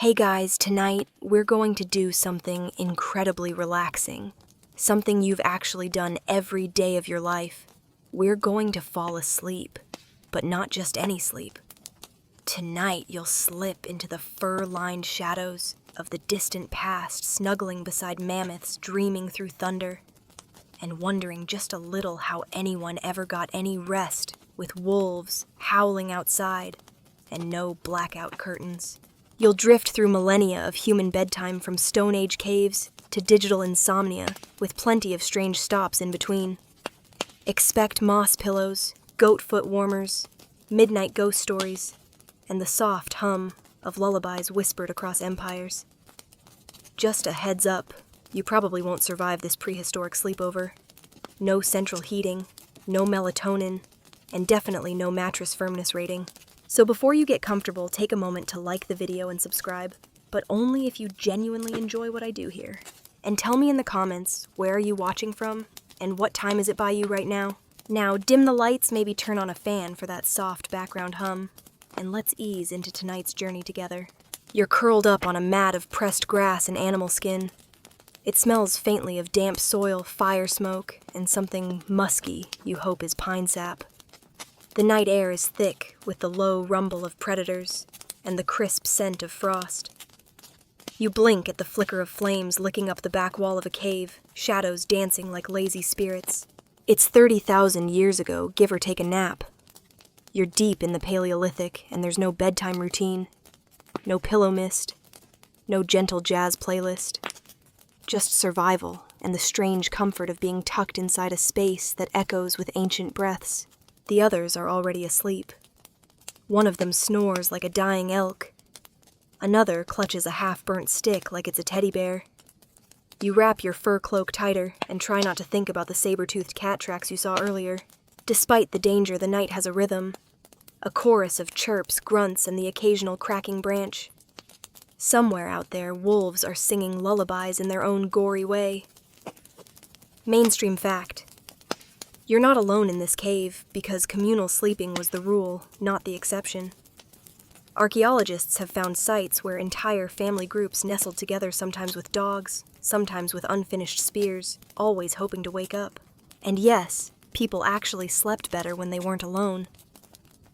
Hey guys, tonight we're going to do something incredibly relaxing. Something you've actually done every day of your life. We're going to fall asleep, but not just any sleep. Tonight you'll slip into the fur-lined shadows of the distant past, snuggling beside mammoths dreaming through thunder, and wondering just a little how anyone ever got any rest with wolves howling outside and no blackout curtains. You'll drift through millennia of human bedtime from Stone Age caves to digital insomnia, with plenty of strange stops in between. Expect moss pillows, goat foot warmers, midnight ghost stories, and the soft hum of lullabies whispered across empires. Just a heads up, you probably won't survive this prehistoric sleepover. No central heating, no melatonin, and definitely no mattress firmness rating. So before you get comfortable, take a moment to like the video and subscribe, but only if you genuinely enjoy what I do here. And tell me in the comments, where are you watching from, and what time is it by you right now? Now, dim the lights, maybe turn on a fan for that soft background hum, and let's ease into tonight's journey together. You're curled up on a mat of pressed grass and animal skin. It smells faintly of damp soil, fire smoke, and something musky you hope is pine sap. The night air is thick with the low rumble of predators and the crisp scent of frost. You blink at the flicker of flames licking up the back wall of a cave, shadows dancing like lazy spirits. It's 30,000 years ago, give or take a nap. You're deep in the Paleolithic, and there's no bedtime routine, no pillow mist, no gentle jazz playlist. Just survival and the strange comfort of being tucked inside a space that echoes with ancient breaths. The others are already asleep. One of them snores like a dying elk. Another clutches a half-burnt stick like it's a teddy bear. You wrap your fur cloak tighter and try not to think about the saber-toothed cat tracks you saw earlier. Despite the danger, the night has a rhythm. A chorus of chirps, grunts, and the occasional cracking branch. Somewhere out there, wolves are singing lullabies in their own gory way. Mainstream fact. You're not alone in this cave because communal sleeping was the rule, not the exception. Archaeologists have found sites where entire family groups nestled together, sometimes with dogs, sometimes with unfinished spears, always hoping to wake up. And yes, people actually slept better when they weren't alone.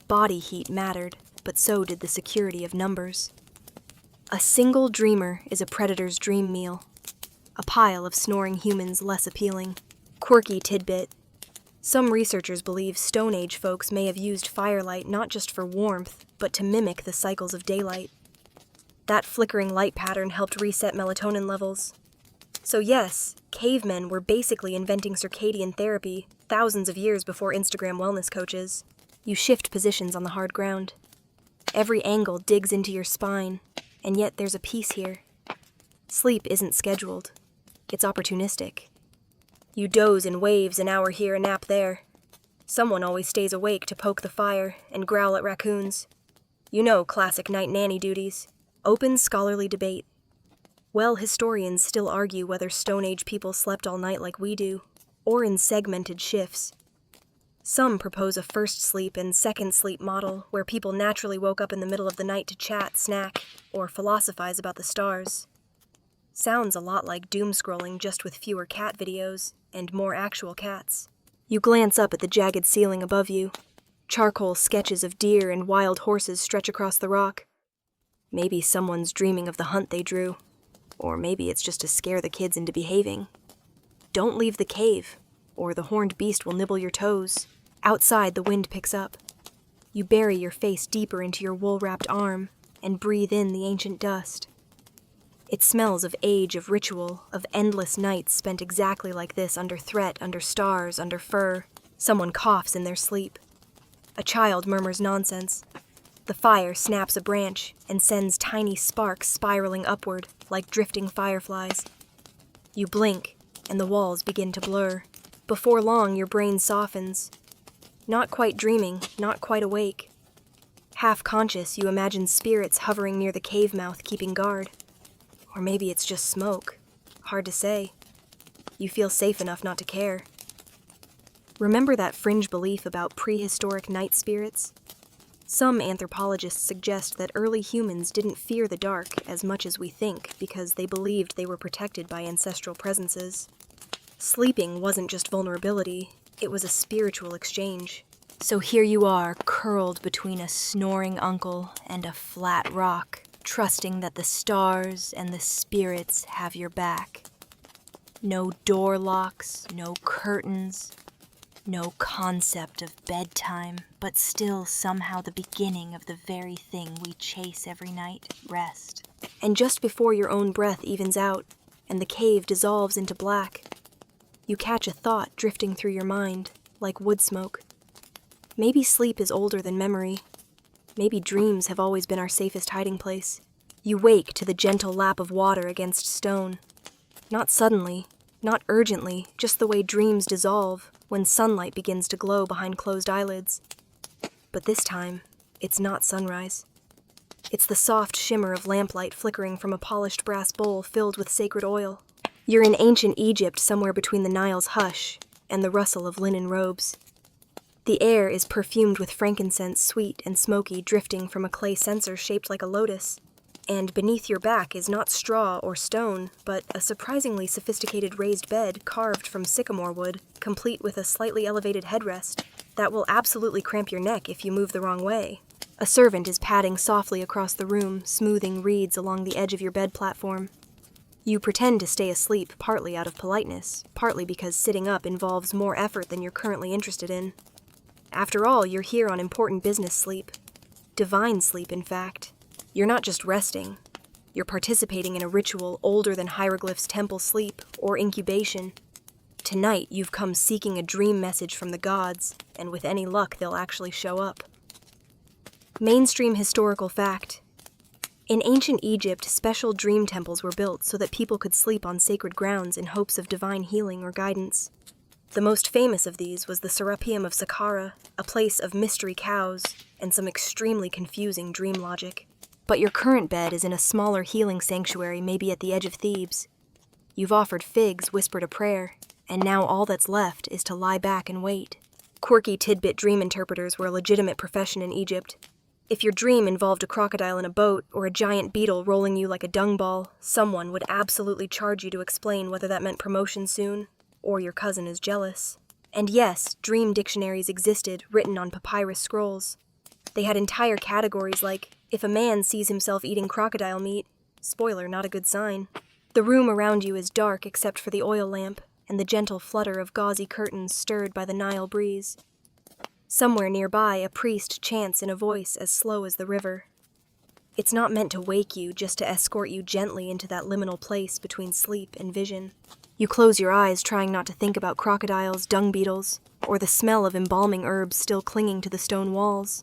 Body heat mattered, but so did the security of numbers. A single dreamer is a predator's dream meal. A pile of snoring humans less appealing. Quirky tidbit. Some researchers believe Stone Age folks may have used firelight not just for warmth, but to mimic the cycles of daylight. That flickering light pattern helped reset melatonin levels. So yes, cavemen were basically inventing circadian therapy thousands of years before Instagram wellness coaches. You shift positions on the hard ground. Every angle digs into your spine, and yet there's a peace here. Sleep isn't scheduled. It's opportunistic. You doze in waves, an hour here, a nap there. Someone always stays awake to poke the fire and growl at raccoons. You know, classic night nanny duties. Open scholarly debate. Well, historians still argue whether Stone Age people slept all night like we do, or in segmented shifts. Some propose a first sleep and second sleep model where people naturally woke up in the middle of the night to chat, snack, or philosophize about the stars. Sounds a lot like doom scrolling, just with fewer cat videos and more actual cats. You glance up at the jagged ceiling above you. Charcoal sketches of deer and wild horses stretch across the rock. Maybe someone's dreaming of the hunt they drew. Or maybe it's just to scare the kids into behaving. Don't leave the cave, or the horned beast will nibble your toes. Outside, the wind picks up. You bury your face deeper into your wool-wrapped arm and breathe in the ancient dust. It smells of age, of ritual, of endless nights spent exactly like this, under threat, under stars, under fur. Someone coughs in their sleep. A child murmurs nonsense. The fire snaps a branch and sends tiny sparks spiraling upward like drifting fireflies. You blink, and the walls begin to blur. Before long, your brain softens. Not quite dreaming, not quite awake. Half conscious, you imagine spirits hovering near the cave mouth, keeping guard. Or maybe it's just smoke. Hard to say. You feel safe enough not to care. Remember that fringe belief about prehistoric night spirits? Some anthropologists suggest that early humans didn't fear the dark as much as we think because they believed they were protected by ancestral presences. Sleeping wasn't just vulnerability, it was a spiritual exchange. So here you are, curled between a snoring uncle and a flat rock, trusting that the stars and the spirits have your back. No door locks, no curtains, no concept of bedtime, but still somehow the beginning of the very thing we chase every night, rest. And just before your own breath evens out and the cave dissolves into black, you catch a thought drifting through your mind, like wood smoke. Maybe sleep is older than memory. Maybe dreams have always been our safest hiding place. You wake to the gentle lap of water against stone. Not suddenly, not urgently, just the way dreams dissolve when sunlight begins to glow behind closed eyelids. But this time, it's not sunrise. It's the soft shimmer of lamplight flickering from a polished brass bowl filled with sacred oil. You're in ancient Egypt somewhere between the Nile's hush and the rustle of linen robes. The air is perfumed with frankincense, sweet and smoky, drifting from a clay censer shaped like a lotus. And beneath your back is not straw or stone, but a surprisingly sophisticated raised bed carved from sycamore wood, complete with a slightly elevated headrest that will absolutely cramp your neck if you move the wrong way. A servant is padding softly across the room, smoothing reeds along the edge of your bed platform. You pretend to stay asleep, partly out of politeness, partly because sitting up involves more effort than you're currently interested in. After all, you're here on important business sleep. Divine sleep, in fact. You're not just resting. You're participating in a ritual older than hieroglyphs, temple sleep, or incubation. Tonight, you've come seeking a dream message from the gods, and with any luck, they'll actually show up. Mainstream historical fact. In ancient Egypt, special dream temples were built so that people could sleep on sacred grounds in hopes of divine healing or guidance. The most famous of these was the Serapeum of Saqqara, a place of mystery cows and some extremely confusing dream logic. But your current bed is in a smaller healing sanctuary, maybe at the edge of Thebes. You've offered figs, whispered a prayer, and now all that's left is to lie back and wait. Quirky tidbit dream interpreters were a legitimate profession in Egypt. If your dream involved a crocodile in a boat or a giant beetle rolling you like a dung ball, someone would absolutely charge you to explain whether that meant promotion soon, or your cousin is jealous. And yes, dream dictionaries existed, written on papyrus scrolls. They had entire categories like, if a man sees himself eating crocodile meat, spoiler, not a good sign. The room around you is dark except for the oil lamp and the gentle flutter of gauzy curtains stirred by the Nile breeze. Somewhere nearby, a priest chants in a voice as slow as the river. It's not meant to wake you, just to escort you gently into that liminal place between sleep and vision. You close your eyes, trying not to think about crocodiles, dung beetles, or the smell of embalming herbs still clinging to the stone walls.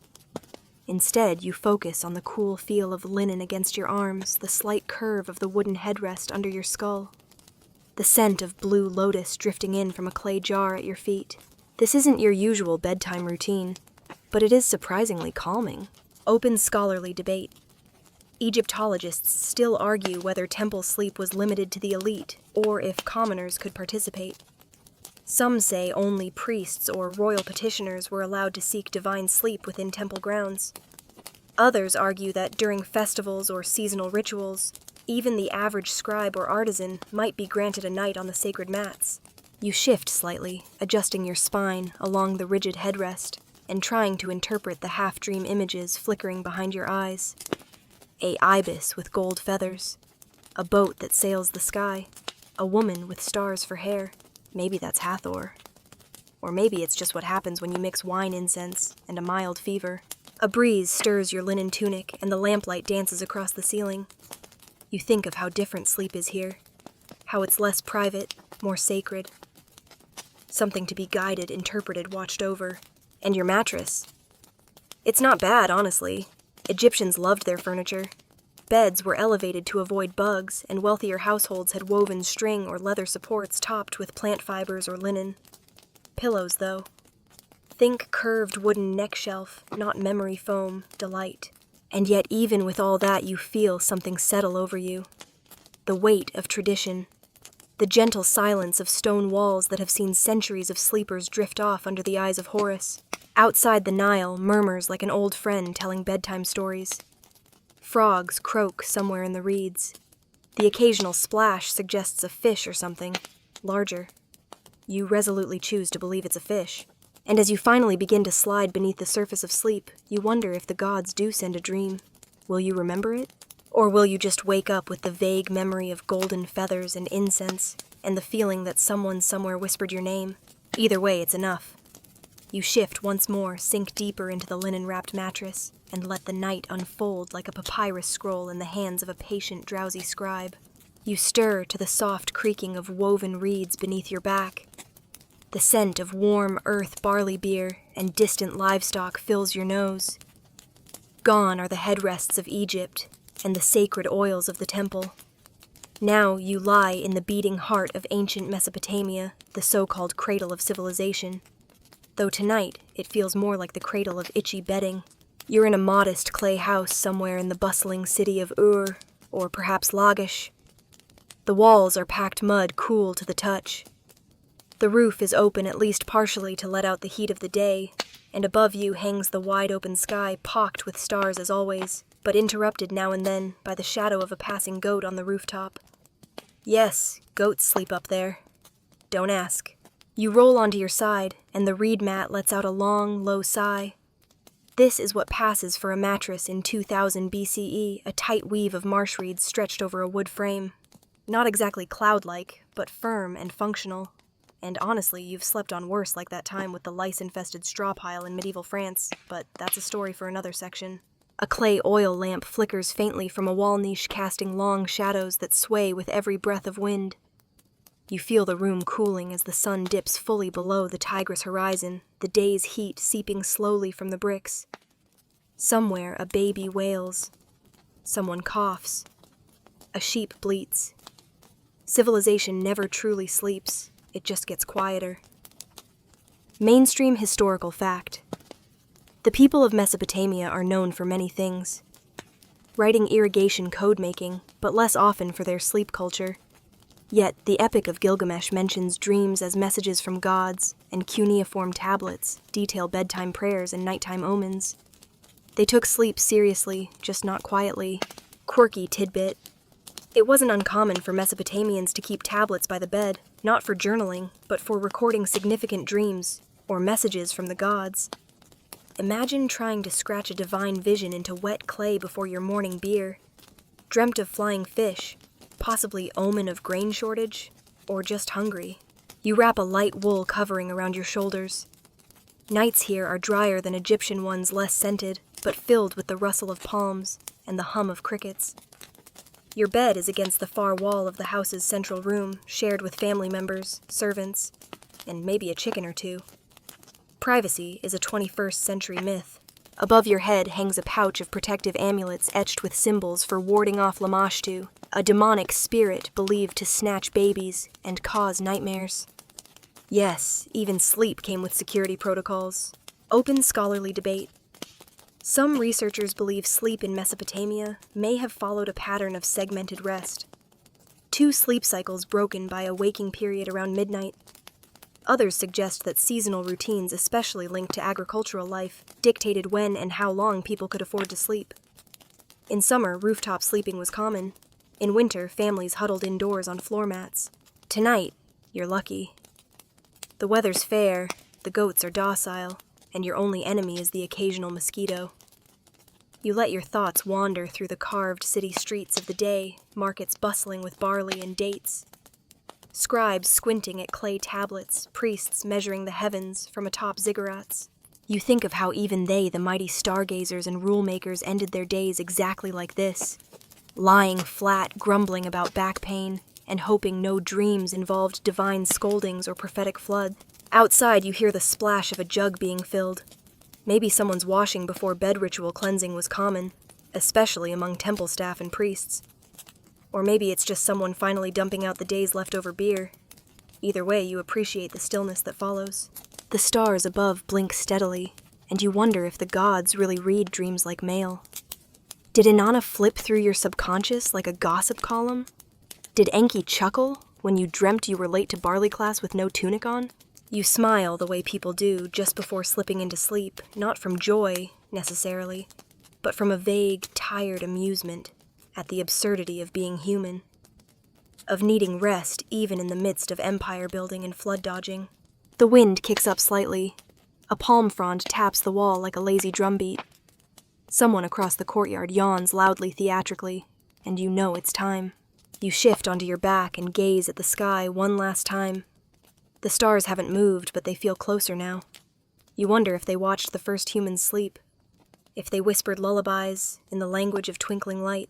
Instead, you focus on the cool feel of linen against your arms, the slight curve of the wooden headrest under your skull, the scent of blue lotus drifting in from a clay jar at your feet. This isn't your usual bedtime routine, but it is surprisingly calming. Open scholarly debate. Egyptologists still argue whether temple sleep was limited to the elite, or if commoners could participate. Some say only priests or royal petitioners were allowed to seek divine sleep within temple grounds. Others argue that during festivals or seasonal rituals, even the average scribe or artisan might be granted a night on the sacred mats. You shift slightly, adjusting your spine along the rigid headrest and trying to interpret the half-dream images flickering behind your eyes. A ibis with gold feathers, a boat that sails the sky, a woman with stars for hair. Maybe that's Hathor. Or maybe it's just what happens when you mix wine incense and a mild fever. A breeze stirs your linen tunic and the lamplight dances across the ceiling. You think of how different sleep is here, how it's less private, more sacred. Something to be guided, interpreted, watched over. And your mattress. It's not bad, honestly. Egyptians loved their furniture. Beds were elevated to avoid bugs, and wealthier households had woven string or leather supports topped with plant fibers or linen. Pillows, though. Think curved wooden neck shelf, not memory foam, delight. And yet even with all that, you feel something settle over you. The weight of tradition. The gentle silence of stone walls that have seen centuries of sleepers drift off under the eyes of Horus. Outside the Nile murmurs like an old friend telling bedtime stories. Frogs croak somewhere in the reeds. The occasional splash suggests a fish or something, larger. You resolutely choose to believe it's a fish. And as you finally begin to slide beneath the surface of sleep, you wonder if the gods do send a dream. Will you remember it? Or will you just wake up with the vague memory of golden feathers and incense, and the feeling that someone somewhere whispered your name? Either way, it's enough. You shift once more, sink deeper into the linen-wrapped mattress, and let the night unfold like a papyrus scroll in the hands of a patient, drowsy scribe. You stir to the soft creaking of woven reeds beneath your back. The scent of warm earth barley beer and distant livestock fills your nose. Gone are the headrests of Egypt and the sacred oils of the temple. Now you lie in the beating heart of ancient Mesopotamia, the so-called cradle of civilization. Though tonight it feels more like the cradle of itchy bedding. You're in a modest clay house somewhere in the bustling city of Ur, or perhaps Lagash. The walls are packed mud cool to the touch. The roof is open at least partially to let out the heat of the day, and above you hangs the wide-open sky pocked with stars as always, but interrupted now and then by the shadow of a passing goat on the rooftop. Yes, goats sleep up there. Don't ask. You roll onto your side, and the reed mat lets out a long, low sigh. This is what passes for a mattress in 2000 BCE, a tight weave of marsh reeds stretched over a wood frame. Not exactly cloud-like, but firm and functional. And honestly, you've slept on worse like that time with the lice-infested straw pile in medieval France, but that's a story for another section. A clay oil lamp flickers faintly from a wall niche, casting long shadows that sway with every breath of wind. You feel the room cooling as the sun dips fully below the Tigris horizon, the day's heat seeping slowly from the bricks. Somewhere a baby wails. Someone coughs. A sheep bleats. Civilization never truly sleeps, it just gets quieter. Mainstream historical fact. The people of Mesopotamia are known for many things. Writing irrigation code-making, but less often for their sleep culture. Yet, the Epic of Gilgamesh mentions dreams as messages from gods, and cuneiform tablets detail bedtime prayers and nighttime omens. They took sleep seriously, just not quietly. Quirky tidbit. It wasn't uncommon for Mesopotamians to keep tablets by the bed, not for journaling, but for recording significant dreams, or messages from the gods. Imagine trying to scratch a divine vision into wet clay before your morning beer. Dreamt of flying fish, possibly omen of grain shortage, or just hungry. You wrap a light wool covering around your shoulders. Nights here are drier than Egyptian ones, less scented, but filled with the rustle of palms and the hum of crickets. Your bed is against the far wall of the house's central room, shared with family members, servants, and maybe a chicken or two. Privacy is a 21st century myth. Above your head hangs a pouch of protective amulets etched with symbols for warding off Lamashtu, a demonic spirit believed to snatch babies and cause nightmares. Yes, even sleep came with security protocols. Open scholarly debate. Some researchers believe sleep in Mesopotamia may have followed a pattern of segmented rest. 2 sleep cycles broken by a waking period around midnight. Others suggest that seasonal routines, especially linked to agricultural life, dictated when and how long people could afford to sleep. In summer, rooftop sleeping was common. In winter, families huddled indoors on floor mats. Tonight, you're lucky. The weather's fair, the goats are docile, and your only enemy is the occasional mosquito. You let your thoughts wander through the carved city streets of the day, markets bustling with barley and dates. Scribes squinting at clay tablets, priests measuring the heavens from atop ziggurats. You think of how even they, the mighty stargazers and rule-makers, ended their days exactly like this, lying flat, grumbling about back pain, and hoping no dreams involved divine scoldings or prophetic flood. Outside, you hear the splash of a jug being filled. Maybe someone's washing before bed ritual cleansing was common, especially among temple staff and priests. Or maybe it's just someone finally dumping out the day's leftover beer. Either way, you appreciate the stillness that follows. The stars above blink steadily, and you wonder if the gods really read dreams like mail. Did Inanna flip through your subconscious like a gossip column? Did Enki chuckle when you dreamt you were late to barley class with no tunic on? You smile the way people do just before slipping into sleep, not from joy, necessarily, but from a vague, tired amusement at the absurdity of being human, of needing rest even in the midst of empire building and flood dodging. The wind kicks up slightly. A palm frond taps the wall like a lazy drumbeat. Someone across the courtyard yawns loudly theatrically, and you know it's time. You shift onto your back and gaze at the sky one last time. The stars haven't moved, but they feel closer now. You wonder if they watched the first humans sleep, if they whispered lullabies in the language of twinkling light,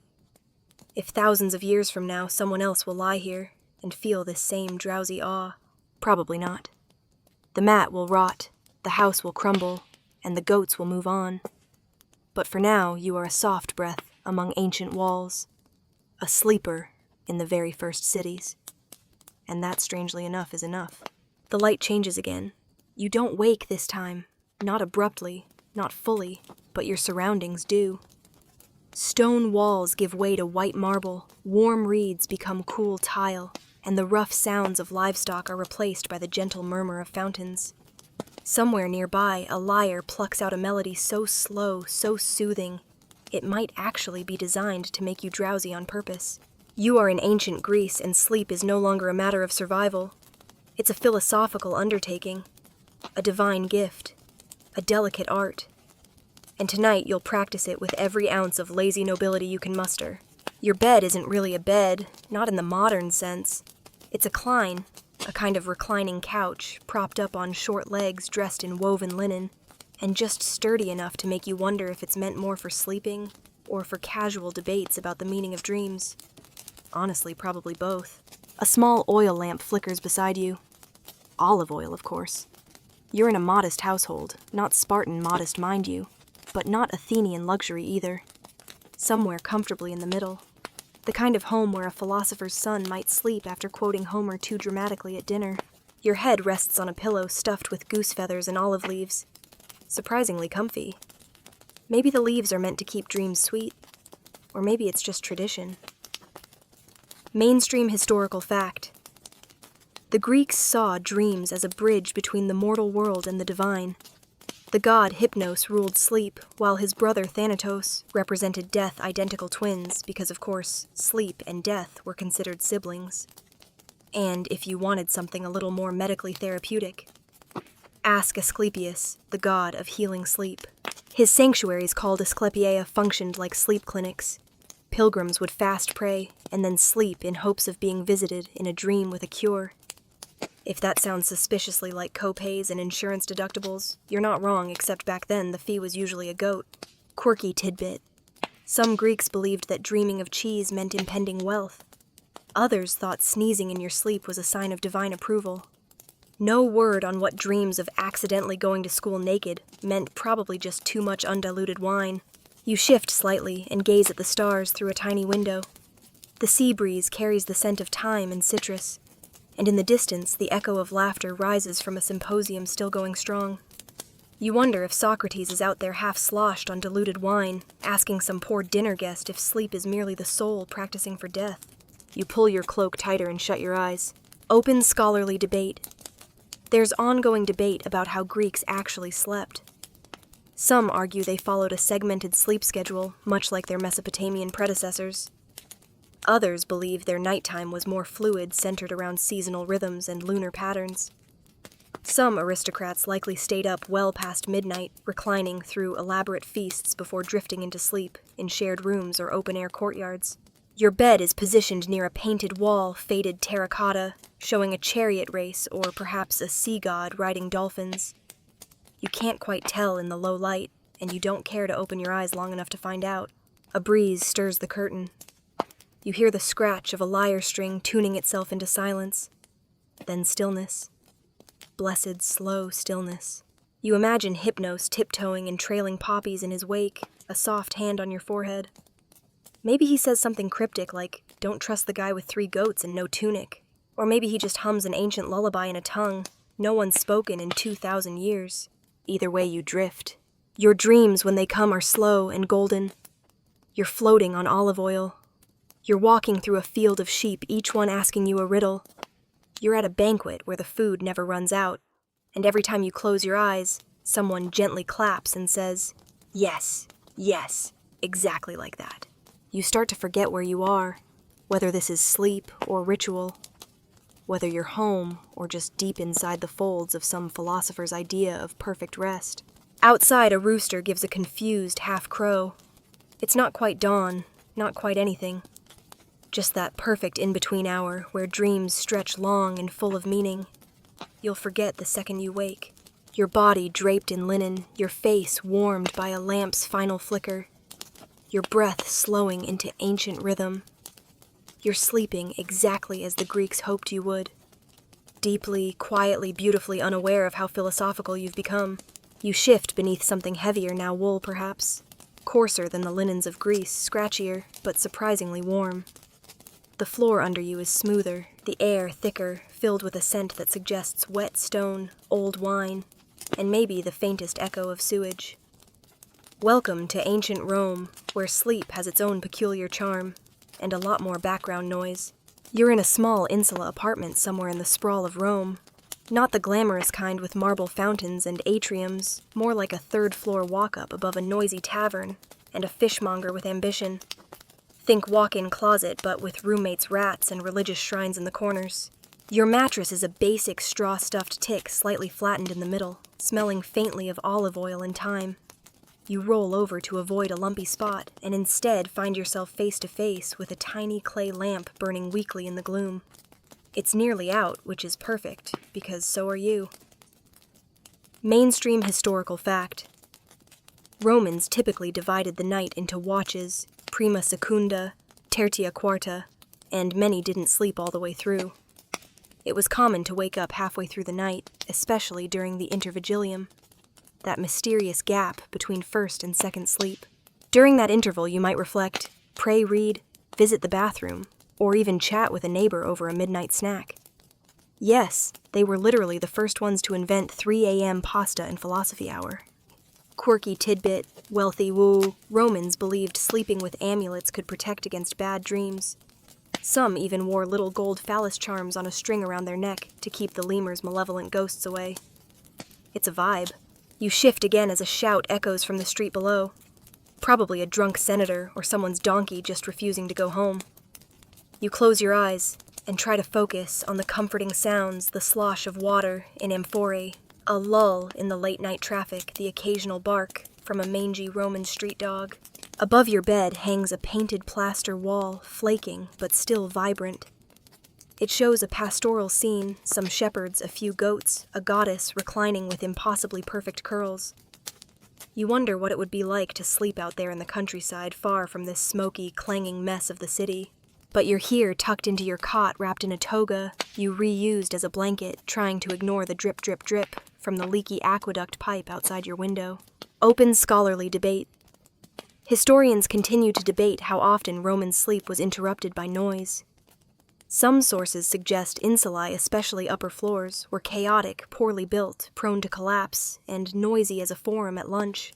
if thousands of years from now someone else will lie here and feel this same drowsy awe. Probably not. The mat will rot, the house will crumble, and the goats will move on. But for now, you are a soft breath among ancient walls, a sleeper in the very first cities. And that, strangely enough, is enough. The light changes again. You don't wake this time, not abruptly, not fully, but your surroundings do. Stone walls give way to white marble, warm reeds become cool tile, and the rough sounds of livestock are replaced by the gentle murmur of fountains. Somewhere nearby, a lyre plucks out a melody so slow, so soothing, it might actually be designed to make you drowsy on purpose. You are in ancient Greece, and sleep is no longer a matter of survival. It's a philosophical undertaking, a divine gift, a delicate art. And tonight you'll practice it with every ounce of lazy nobility you can muster. Your bed isn't really a bed, not in the modern sense. It's a klein, a kind of reclining couch, propped up on short legs dressed in woven linen, and just sturdy enough to make you wonder if it's meant more for sleeping or for casual debates about the meaning of dreams. Honestly, probably both. A small oil lamp flickers beside you. Olive oil, of course. You're in a modest household, not Spartan modest, mind you, but not Athenian luxury either. Somewhere comfortably in the middle. The kind of home where a philosopher's son might sleep after quoting Homer too dramatically at dinner. Your head rests on a pillow stuffed with goose feathers and olive leaves. Surprisingly comfy. Maybe the leaves are meant to keep dreams sweet, or maybe it's just tradition. Mainstream historical fact. The Greeks saw dreams as a bridge between the mortal world and the divine. The god Hypnos ruled sleep, while his brother Thanatos represented death, identical twins, because of course, sleep and death were considered siblings. And if you wanted something a little more medically therapeutic, ask Asclepius, the god of healing sleep. His sanctuaries called Asclepia functioned like sleep clinics. Pilgrims would fast pray and then sleep in hopes of being visited in a dream with a cure. If that sounds suspiciously like copays and insurance deductibles, you're not wrong, except back then the fee was usually a goat. Quirky tidbit. Some Greeks believed that dreaming of cheese meant impending wealth. Others thought sneezing in your sleep was a sign of divine approval. No word on what dreams of accidentally going to school naked meant probably just too much undiluted wine. You shift slightly and gaze at the stars through a tiny window. The sea breeze carries the scent of thyme and citrus, and in the distance the echo of laughter rises from a symposium still going strong. You wonder if Socrates is out there half sloshed on diluted wine, asking some poor dinner guest if sleep is merely the soul practicing for death. You pull your cloak tighter and shut your eyes. Open scholarly debate. There's ongoing debate about how Greeks actually slept. Some argue they followed a segmented sleep schedule, much like their Mesopotamian predecessors. Others believe their nighttime was more fluid, centered around seasonal rhythms and lunar patterns. Some aristocrats likely stayed up well past midnight, reclining through elaborate feasts before drifting into sleep in shared rooms or open-air courtyards. Your bed is positioned near a painted wall, faded terracotta, showing a chariot race or perhaps a sea god riding dolphins. You can't quite tell in the low light, and you don't care to open your eyes long enough to find out. A breeze stirs the curtain. You hear the scratch of a lyre string tuning itself into silence. Then stillness. Blessed, slow stillness. You imagine Hypnos tiptoeing and trailing poppies in his wake, a soft hand on your forehead. Maybe he says something cryptic like, "Don't trust the guy with 3 goats and no tunic." Or maybe he just hums an ancient lullaby in a tongue no one's spoken in 2,000 years. Either way, you drift. Your dreams, when they come, are slow and golden. You're floating on olive oil. You're walking through a field of sheep, each one asking you a riddle. You're at a banquet where the food never runs out. And every time you close your eyes, someone gently claps and says, "Yes, yes," exactly like that. You start to forget where you are, whether this is sleep or ritual, whether you're home or just deep inside the folds of some philosopher's idea of perfect rest. Outside, a rooster gives a confused half crow. It's not quite dawn, not quite anything. Just that perfect in-between hour where dreams stretch long and full of meaning. You'll forget the second you wake. Your body draped in linen, your face warmed by a lamp's final flicker, your breath slowing into ancient rhythm. You're sleeping exactly as the Greeks hoped you would. Deeply, quietly, beautifully unaware of how philosophical you've become. You shift beneath something heavier, now wool perhaps. Coarser than the linens of Greece, scratchier, but surprisingly warm. The floor under you is smoother, the air thicker, filled with a scent that suggests wet stone, old wine, and maybe the faintest echo of sewage. Welcome to ancient Rome, where sleep has its own peculiar charm, and a lot more background noise. You're in a small insula apartment somewhere in the sprawl of Rome. Not the glamorous kind with marble fountains and atriums, more like a third-floor walk-up above a noisy tavern and a fishmonger with ambition. Think walk-in closet, but with roommates' rats and religious shrines in the corners. Your mattress is a basic straw-stuffed tick slightly flattened in the middle, smelling faintly of olive oil and thyme. You roll over to avoid a lumpy spot, and instead find yourself face-to-face with a tiny clay lamp burning weakly in the gloom. It's nearly out, which is perfect, because so are you. Mainstream historical fact. Romans typically divided the night into watches, prima secunda, tertia quarta, and many didn't sleep all the way through. It was common to wake up halfway through the night, especially during the intervigilium, that mysterious gap between first and second sleep. During that interval, you might reflect, pray, read, visit the bathroom, or even chat with a neighbor over a midnight snack. Yes, they were literally the first ones to invent 3 a.m. pasta and philosophy hour. Quirky tidbit, wealthy woo, Romans believed sleeping with amulets could protect against bad dreams. Some even wore little gold phallus charms on a string around their neck to keep the lemur's malevolent ghosts away. It's a vibe. You shift again as a shout echoes from the street below. Probably a drunk senator or someone's donkey just refusing to go home. You close your eyes and try to focus on the comforting sounds, the slosh of water in amphorae, a lull in the late-night traffic, the occasional bark from a mangy Roman street dog. Above your bed hangs a painted plaster wall, flaking but still vibrant. It shows a pastoral scene, some shepherds, a few goats, a goddess reclining with impossibly perfect curls. You wonder what it would be like to sleep out there in the countryside, far from this smoky, clanging mess of the city. But you're here, tucked into your cot, wrapped in a toga, you reused as a blanket, trying to ignore the drip, drip, drip from the leaky aqueduct pipe outside your window. Open scholarly debate. Historians continue to debate how often Roman sleep was interrupted by noise. Some sources suggest insulae, especially upper floors, were chaotic, poorly built, prone to collapse, and noisy as a forum at lunch.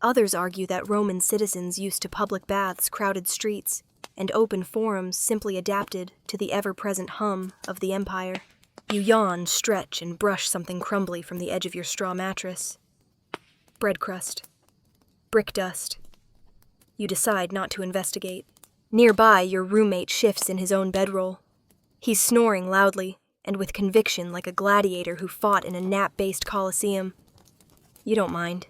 Others argue that Roman citizens used to public baths, crowded streets, and open forums simply adapted to the ever-present hum of the empire. You yawn, stretch, and brush something crumbly from the edge of your straw mattress. Bread crust. Brick dust. You decide not to investigate. Nearby, your roommate shifts in his own bedroll. He's snoring loudly, and with conviction like a gladiator who fought in a nap-based coliseum. You don't mind.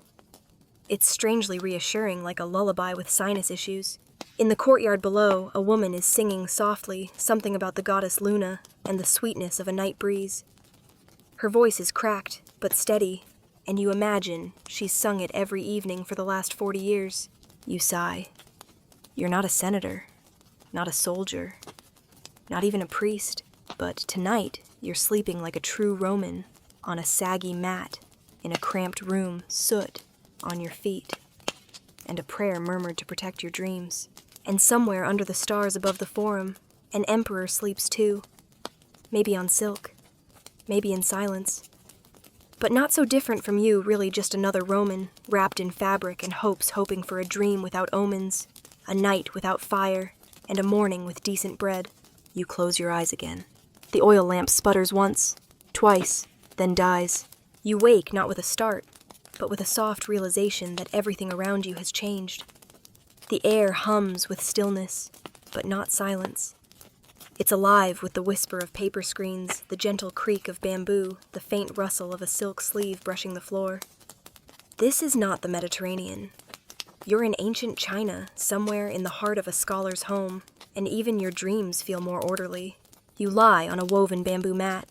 It's strangely reassuring, like a lullaby with sinus issues. In the courtyard below, a woman is singing softly something about the goddess Luna and the sweetness of a night breeze. Her voice is cracked, but steady, and you imagine she's sung it every evening for the last 40 years. You sigh. You're not a senator, not a soldier, not even a priest, but tonight you're sleeping like a true Roman on a saggy mat in a cramped room, soot on your feet, and a prayer murmured to protect your dreams. And somewhere under the stars above the forum, an emperor sleeps too, maybe on silk, maybe in silence. But not so different from you, really just another Roman, wrapped in fabric and hoping for a dream without omens, a night without fire, and a morning with decent bread. You close your eyes again. The oil lamp sputters once, twice, then dies. You wake not with a start, but with a soft realization that everything around you has changed. The air hums with stillness, but not silence. It's alive with the whisper of paper screens, the gentle creak of bamboo, the faint rustle of a silk sleeve brushing the floor. This is not the Mediterranean. You're in ancient China, somewhere in the heart of a scholar's home, and even your dreams feel more orderly. You lie on a woven bamboo mat.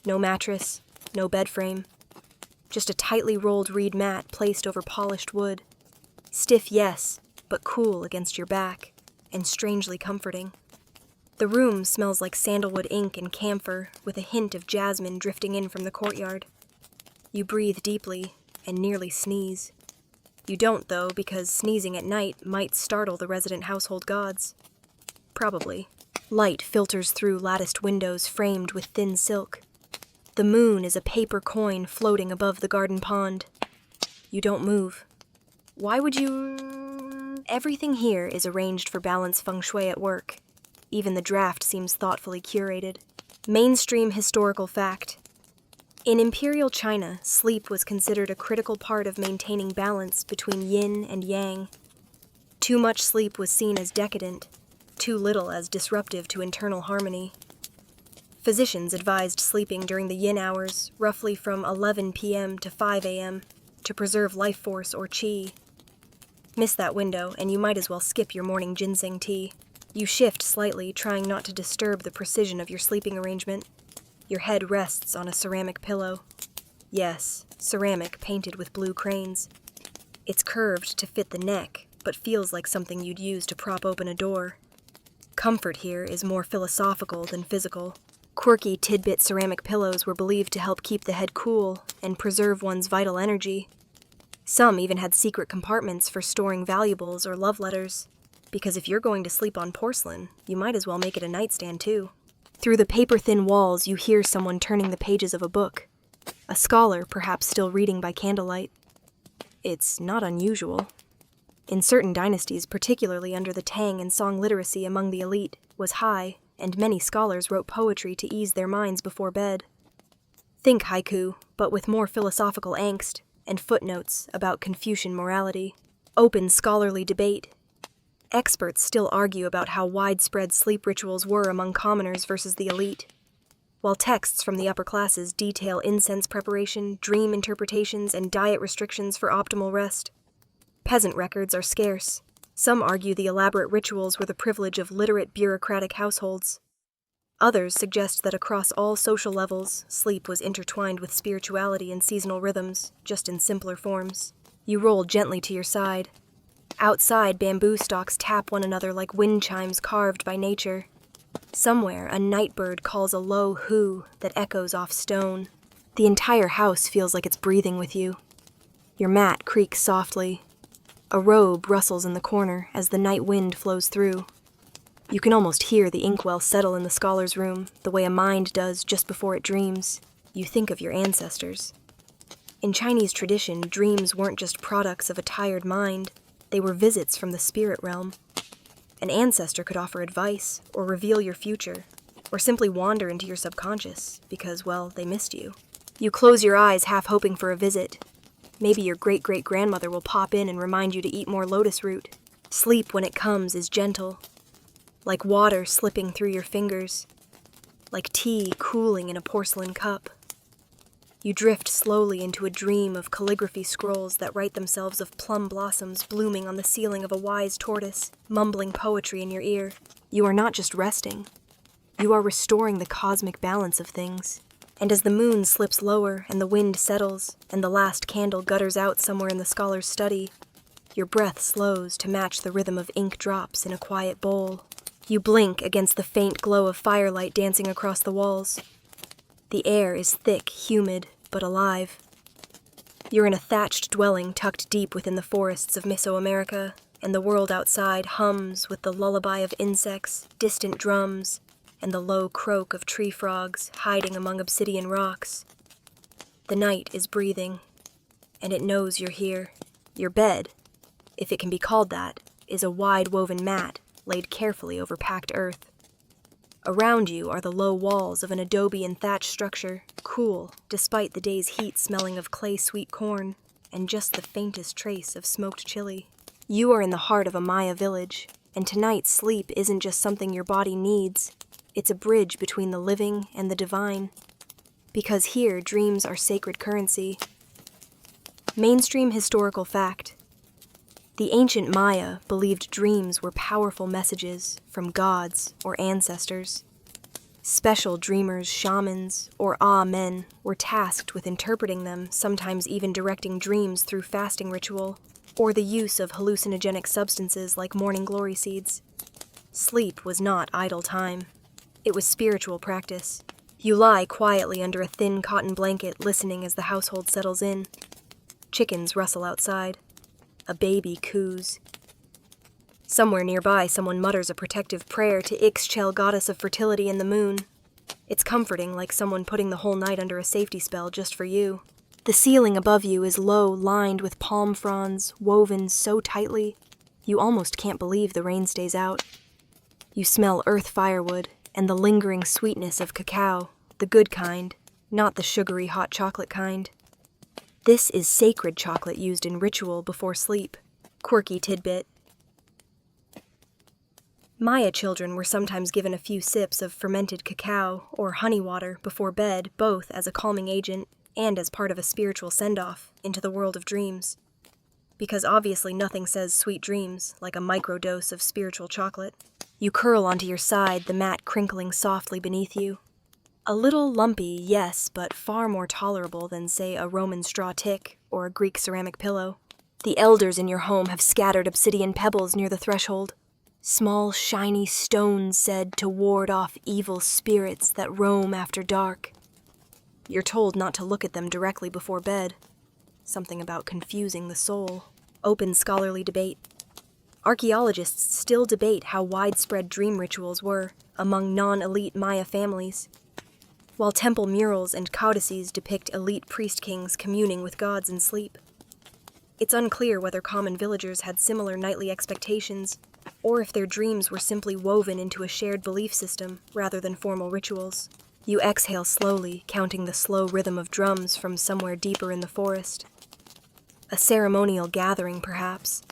No mattress, no bed frame. Just a tightly rolled reed mat placed over polished wood. Stiff, yes, but cool against your back, and strangely comforting. The room smells like sandalwood ink and camphor, with a hint of jasmine drifting in from the courtyard. You breathe deeply and nearly sneeze. You don't, though, because sneezing at night might startle the resident household gods. Probably. Light filters through latticed windows framed with thin silk. The moon is a paper coin floating above the garden pond. You don't move. Why would you? Everything here is arranged for balanced feng shui at work. Even the draft seems thoughtfully curated. Mainstream historical fact. In Imperial China, sleep was considered a critical part of maintaining balance between yin and yang. Too much sleep was seen as decadent, too little as disruptive to internal harmony. Physicians advised sleeping during the yin hours, roughly from 11 p.m. to 5 a.m., to preserve life force or qi. Miss that window, and you might as well skip your morning ginseng tea. You shift slightly, trying not to disturb the precision of your sleeping arrangement. Your head rests on a ceramic pillow. Yes, ceramic painted with blue cranes. It's curved to fit the neck, but feels like something you'd use to prop open a door. Comfort here is more philosophical than physical. Quirky tidbit ceramic pillows were believed to help keep the head cool and preserve one's vital energy. Some even had secret compartments for storing valuables or love letters, because if you're going to sleep on porcelain, you might as well make it a nightstand too. Through the paper-thin walls, you hear someone turning the pages of a book. A scholar, perhaps still reading by candlelight. It's not unusual. In certain dynasties, particularly under the Tang and Song literacy among the elite was high, and many scholars wrote poetry to ease their minds before bed. Think haiku, but with more philosophical angst, and footnotes about Confucian morality. Open scholarly debate. Experts still argue about how widespread sleep rituals were among commoners versus the elite, while texts from the upper classes detail incense preparation, dream interpretations, and diet restrictions for optimal rest. Peasant records are scarce. Some argue the elaborate rituals were the privilege of literate bureaucratic households. Others suggest that across all social levels, sleep was intertwined with spirituality and seasonal rhythms, just in simpler forms. You roll gently to your side. Outside, bamboo stalks tap one another like wind chimes carved by nature. Somewhere, a nightbird calls a low hoo that echoes off stone. The entire house feels like it's breathing with you. Your mat creaks softly. A robe rustles in the corner as the night wind flows through. You can almost hear the inkwell settle in the scholar's room, the way a mind does just before it dreams. You think of your ancestors. In Chinese tradition, dreams weren't just products of a tired mind. They were visits from the spirit realm. An ancestor could offer advice, or reveal your future, or simply wander into your subconscious, because, well, they missed you. You close your eyes, half hoping for a visit. Maybe your great-great-grandmother will pop in and remind you to eat more lotus root. Sleep, when it comes, is gentle, like water slipping through your fingers, like tea cooling in a porcelain cup. You drift slowly into a dream of calligraphy scrolls that write themselves of plum blossoms blooming on the ceiling of a wise tortoise, mumbling poetry in your ear. You are not just resting. You are restoring the cosmic balance of things. And as the moon slips lower and the wind settles and the last candle gutters out somewhere in the scholar's study, your breath slows to match the rhythm of ink drops in a quiet bowl. You blink against the faint glow of firelight dancing across the walls. The air is thick, humid, but alive. You're in a thatched dwelling tucked deep within the forests of Mesoamerica, and the world outside hums with the lullaby of insects, distant drums, and the low croak of tree frogs hiding among obsidian rocks. The night is breathing, and it knows you're here. Your bed, if it can be called that, is a wide woven mat laid carefully over packed earth. Around you are the low walls of an adobe and thatch structure, cool despite the day's heat, smelling of clay sweet corn and just the faintest trace of smoked chili. You are in the heart of a Maya village, and tonight sleep isn't just something your body needs, it's a bridge between the living and the divine. Because here, dreams are sacred currency. Mainstream historical fact. The ancient Maya believed dreams were powerful messages from gods or ancestors. Special dreamers, shamans, or men were tasked with interpreting them, sometimes even directing dreams through fasting ritual, or the use of hallucinogenic substances like morning glory seeds. Sleep was not idle time. It was spiritual practice. You lie quietly under a thin cotton blanket, listening as the household settles in. Chickens rustle outside. A baby coos. Somewhere nearby, someone mutters a protective prayer to Ixchel, goddess of fertility and the moon. It's comforting, like someone putting the whole night under a safety spell just for you. The ceiling above you is low, lined with palm fronds, woven so tightly, you almost can't believe the rain stays out. You smell earth firewood and the lingering sweetness of cacao, the good kind, not the sugary hot chocolate kind. This is sacred chocolate used in ritual before sleep. Quirky tidbit. Maya children were sometimes given a few sips of fermented cacao or honey water before bed, both as a calming agent and as part of a spiritual send-off into the world of dreams. Because obviously nothing says sweet dreams like a microdose of spiritual chocolate. You curl onto your side, the mat crinkling softly beneath you. A little lumpy, yes, but far more tolerable than, say, a Roman straw tick or a Greek ceramic pillow. The elders in your home have scattered obsidian pebbles near the threshold. Small, shiny stones said to ward off evil spirits that roam after dark. You're told not to look at them directly before bed. Something about confusing the soul. Open scholarly debate. Archaeologists still debate how widespread dream rituals were among non-elite Maya families. While temple murals and codices depict elite priest-kings communing with gods in sleep. It's unclear whether common villagers had similar nightly expectations, or if their dreams were simply woven into a shared belief system rather than formal rituals. You exhale slowly, counting the slow rhythm of drums from somewhere deeper in the forest. A ceremonial gathering, perhaps.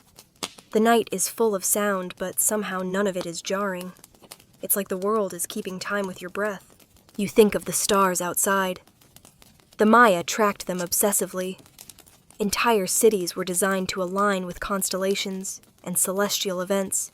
The night is full of sound, but somehow none of it is jarring. It's like the world is keeping time with your breath. You think of the stars outside. The Maya tracked them obsessively. Entire cities were designed to align with constellations and celestial events.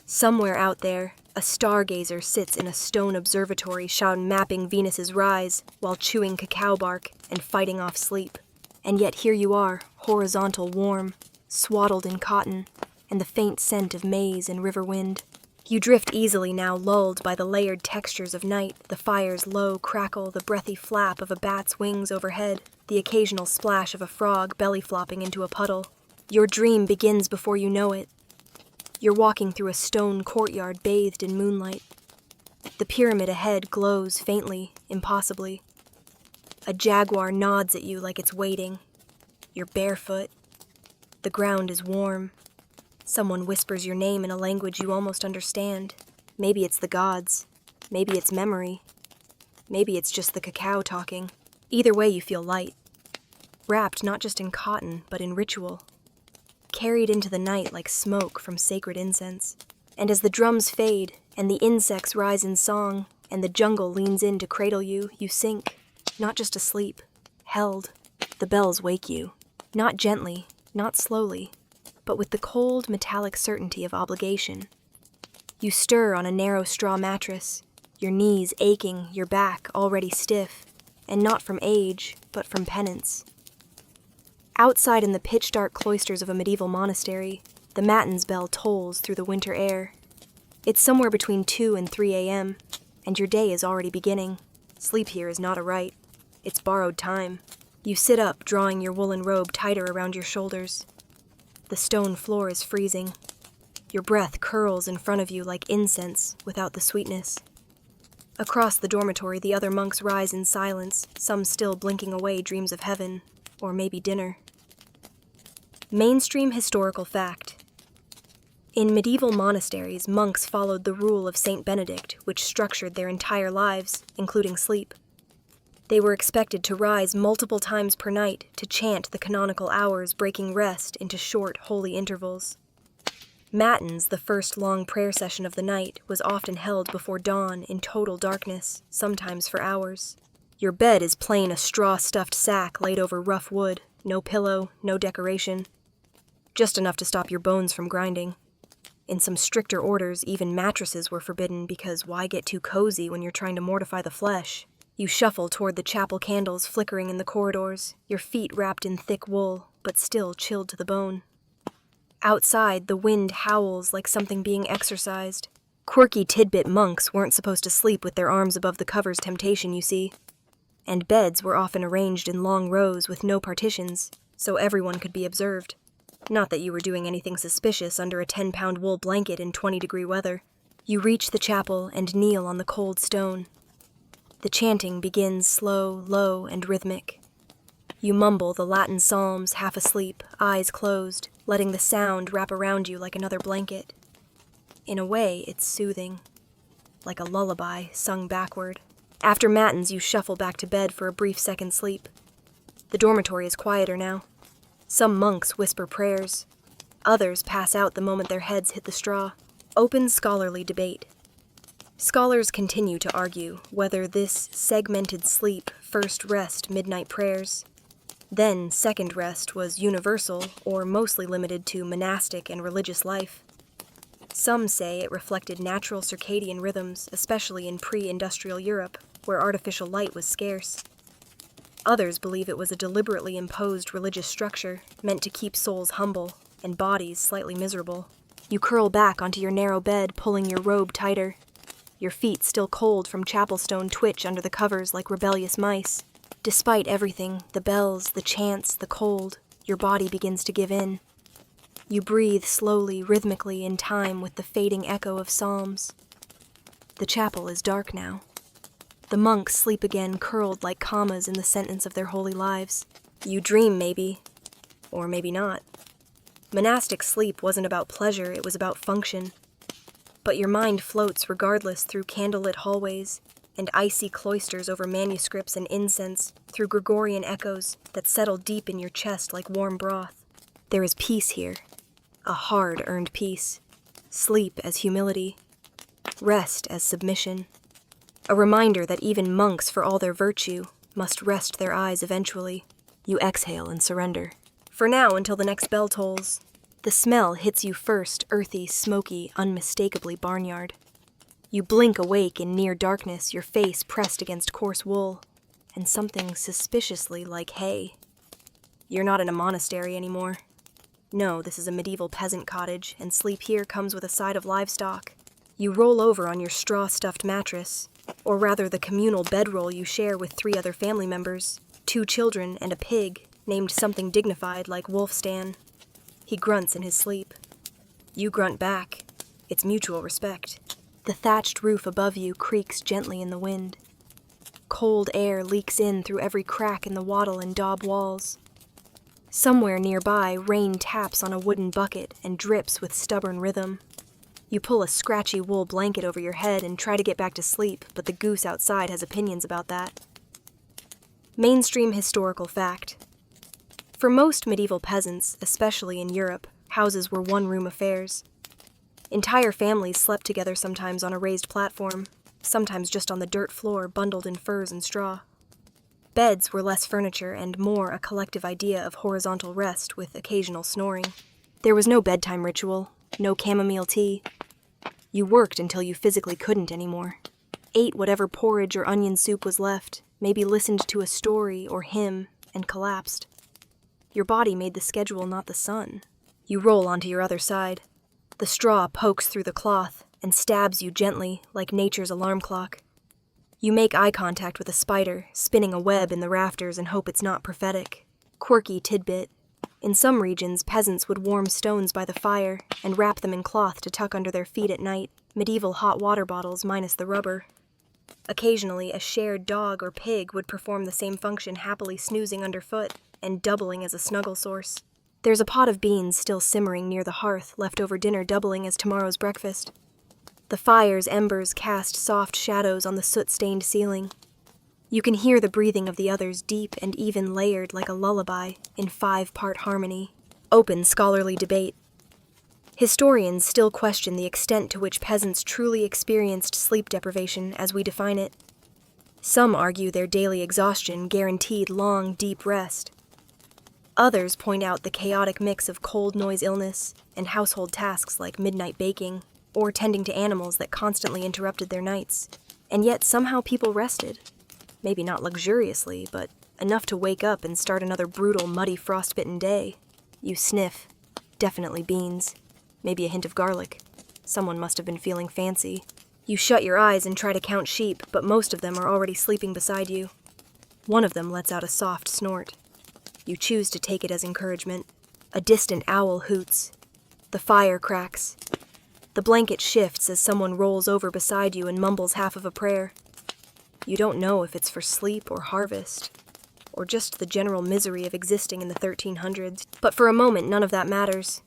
Somewhere out there, a stargazer sits in a stone observatory mapping Venus's rise while chewing cacao bark and fighting off sleep. And yet here you are, horizontal warm, swaddled in cotton, and the faint scent of maize and river wind. You drift easily now, lulled by the layered textures of night, the fire's low crackle, the breathy flap of a bat's wings overhead, the occasional splash of a frog belly flopping into a puddle. Your dream begins before you know it. You're walking through a stone courtyard bathed in moonlight. The pyramid ahead glows faintly, impossibly. A jaguar nods at you like it's waiting. You're barefoot. The ground is warm. Someone whispers your name in a language you almost understand. Maybe it's the gods. Maybe it's memory. Maybe it's just the cacao talking. Either way, you feel light. Wrapped not just in cotton, but in ritual. Carried into the night like smoke from sacred incense. And as the drums fade, and the insects rise in song, and the jungle leans in to cradle you, you sink. Not just asleep. Held. The bells wake you. Not gently, not slowly, but with the cold, metallic certainty of obligation. You stir on a narrow straw mattress, your knees aching, your back already stiff, and not from age, but from penance. Outside in the pitch-dark cloisters of a medieval monastery, the matins bell tolls through the winter air. It's somewhere between 2 and 3 a.m., and your day is already beginning. Sleep here is not a right. It's borrowed time. You sit up, drawing your woolen robe tighter around your shoulders. The stone floor is freezing. Your breath curls in front of you like incense without the sweetness. Across the dormitory, the other monks rise in silence, some still blinking away dreams of heaven, or maybe dinner. Mainstream historical fact. In medieval monasteries, monks followed the rule of Saint Benedict, which structured their entire lives, including sleep. They were expected to rise multiple times per night to chant the canonical hours, breaking rest into short, holy intervals. Matins, the first long prayer session of the night, was often held before dawn in total darkness, sometimes for hours. Your bed is plain a straw-stuffed sack laid over rough wood, no pillow, no decoration. Just enough to stop your bones from grinding. In some stricter orders, even mattresses were forbidden because why get too cozy when you're trying to mortify the flesh? You shuffle toward the chapel candles flickering in the corridors, your feet wrapped in thick wool, but still chilled to the bone. Outside, the wind howls like something being exorcised. Quirky tidbit monks weren't supposed to sleep with their arms above the covers temptation, you see. And beds were often arranged in long rows with no partitions, so everyone could be observed. Not that you were doing anything suspicious under a 10-pound wool blanket in 20-degree weather. You reach the chapel and kneel on the cold stone. The chanting begins slow, low, and rhythmic. You mumble the Latin psalms, half asleep, eyes closed, letting the sound wrap around you like another blanket. In a way, it's soothing, like a lullaby sung backward. After matins, you shuffle back to bed for a brief second sleep. The dormitory is quieter now. Some monks whisper prayers. Others pass out the moment their heads hit the straw. Open scholarly debate. Scholars continue to argue whether this segmented sleep, first rest, midnight prayers, then second rest was universal or mostly limited to monastic and religious life. Some say it reflected natural circadian rhythms, especially in pre-industrial Europe, where artificial light was scarce. Others believe it was a deliberately imposed religious structure meant to keep souls humble and bodies slightly miserable. You curl back onto your narrow bed, pulling your robe tighter. Your feet, still cold from chapel stone, twitch under the covers like rebellious mice. Despite everything, the bells, the chants, the cold, your body begins to give in. You breathe slowly, rhythmically, in time with the fading echo of psalms. The chapel is dark now. The monks sleep again, curled like commas in the sentence of their holy lives. You dream, maybe, or maybe not. Monastic sleep wasn't about pleasure, it was about function. But your mind floats regardless through candlelit hallways and icy cloisters over manuscripts and incense, through Gregorian echoes that settle deep in your chest like warm broth. There is peace here, a hard-earned peace. Sleep as humility, rest as submission. A reminder that even monks, for all their virtue, must rest their eyes eventually. You exhale and surrender. For now, until the next bell tolls. The smell hits you first, earthy, smoky, unmistakably barnyard. You blink awake in near darkness, your face pressed against coarse wool, and something suspiciously like hay. You're not in a monastery anymore. No, this is a medieval peasant cottage, and sleep here comes with a side of livestock. You roll over on your straw-stuffed mattress, or rather the communal bedroll you share with 3 other family members, 2 children and a pig, named something dignified like Wolfstan. He grunts in his sleep. You grunt back. It's mutual respect. The thatched roof above you creaks gently in the wind. Cold air leaks in through every crack in the wattle and daub walls. Somewhere nearby, rain taps on a wooden bucket and drips with stubborn rhythm. You pull a scratchy wool blanket over your head and try to get back to sleep, but the goose outside has opinions about that. Mainstream historical fact. For most medieval peasants, especially in Europe, houses were one-room affairs. Entire families slept together, sometimes on a raised platform, sometimes just on the dirt floor bundled in furs and straw. Beds were less furniture and more a collective idea of horizontal rest with occasional snoring. There was no bedtime ritual, no chamomile tea. You worked until you physically couldn't anymore. Ate whatever porridge or onion soup was left, maybe listened to a story or hymn, and collapsed. Your body made the schedule, not the sun. You roll onto your other side. The straw pokes through the cloth and stabs you gently, like nature's alarm clock. You make eye contact with a spider, spinning a web in the rafters and hope it's not prophetic. Quirky tidbit. In some regions, peasants would warm stones by the fire and wrap them in cloth to tuck under their feet at night, medieval hot water bottles minus the rubber. Occasionally, a shared dog or pig would perform the same function, happily snoozing underfoot and doubling as a snuggle source. There's a pot of beans still simmering near the hearth, leftover dinner doubling as tomorrow's breakfast. The fire's embers cast soft shadows on the soot-stained ceiling. You can hear the breathing of the others, deep and even layered like a lullaby, in 5-part harmony. Open scholarly debate. Historians still question the extent to which peasants truly experienced sleep deprivation as we define it. Some argue their daily exhaustion guaranteed long, deep rest. Others point out the chaotic mix of cold noise illness and household tasks like midnight baking or tending to animals that constantly interrupted their nights. And yet somehow people rested. Maybe not luxuriously, but enough to wake up and start another brutal, muddy, frostbitten day. You sniff. Definitely beans. Maybe a hint of garlic. Someone must have been feeling fancy. You shut your eyes and try to count sheep, but most of them are already sleeping beside you. One of them lets out a soft snort. You choose to take it as encouragement. A distant owl hoots. The fire cracks. The blanket shifts as someone rolls over beside you and mumbles half of a prayer. You don't know if it's for sleep or harvest, or just the general misery of existing in the 1300s, but for a moment none of that matters.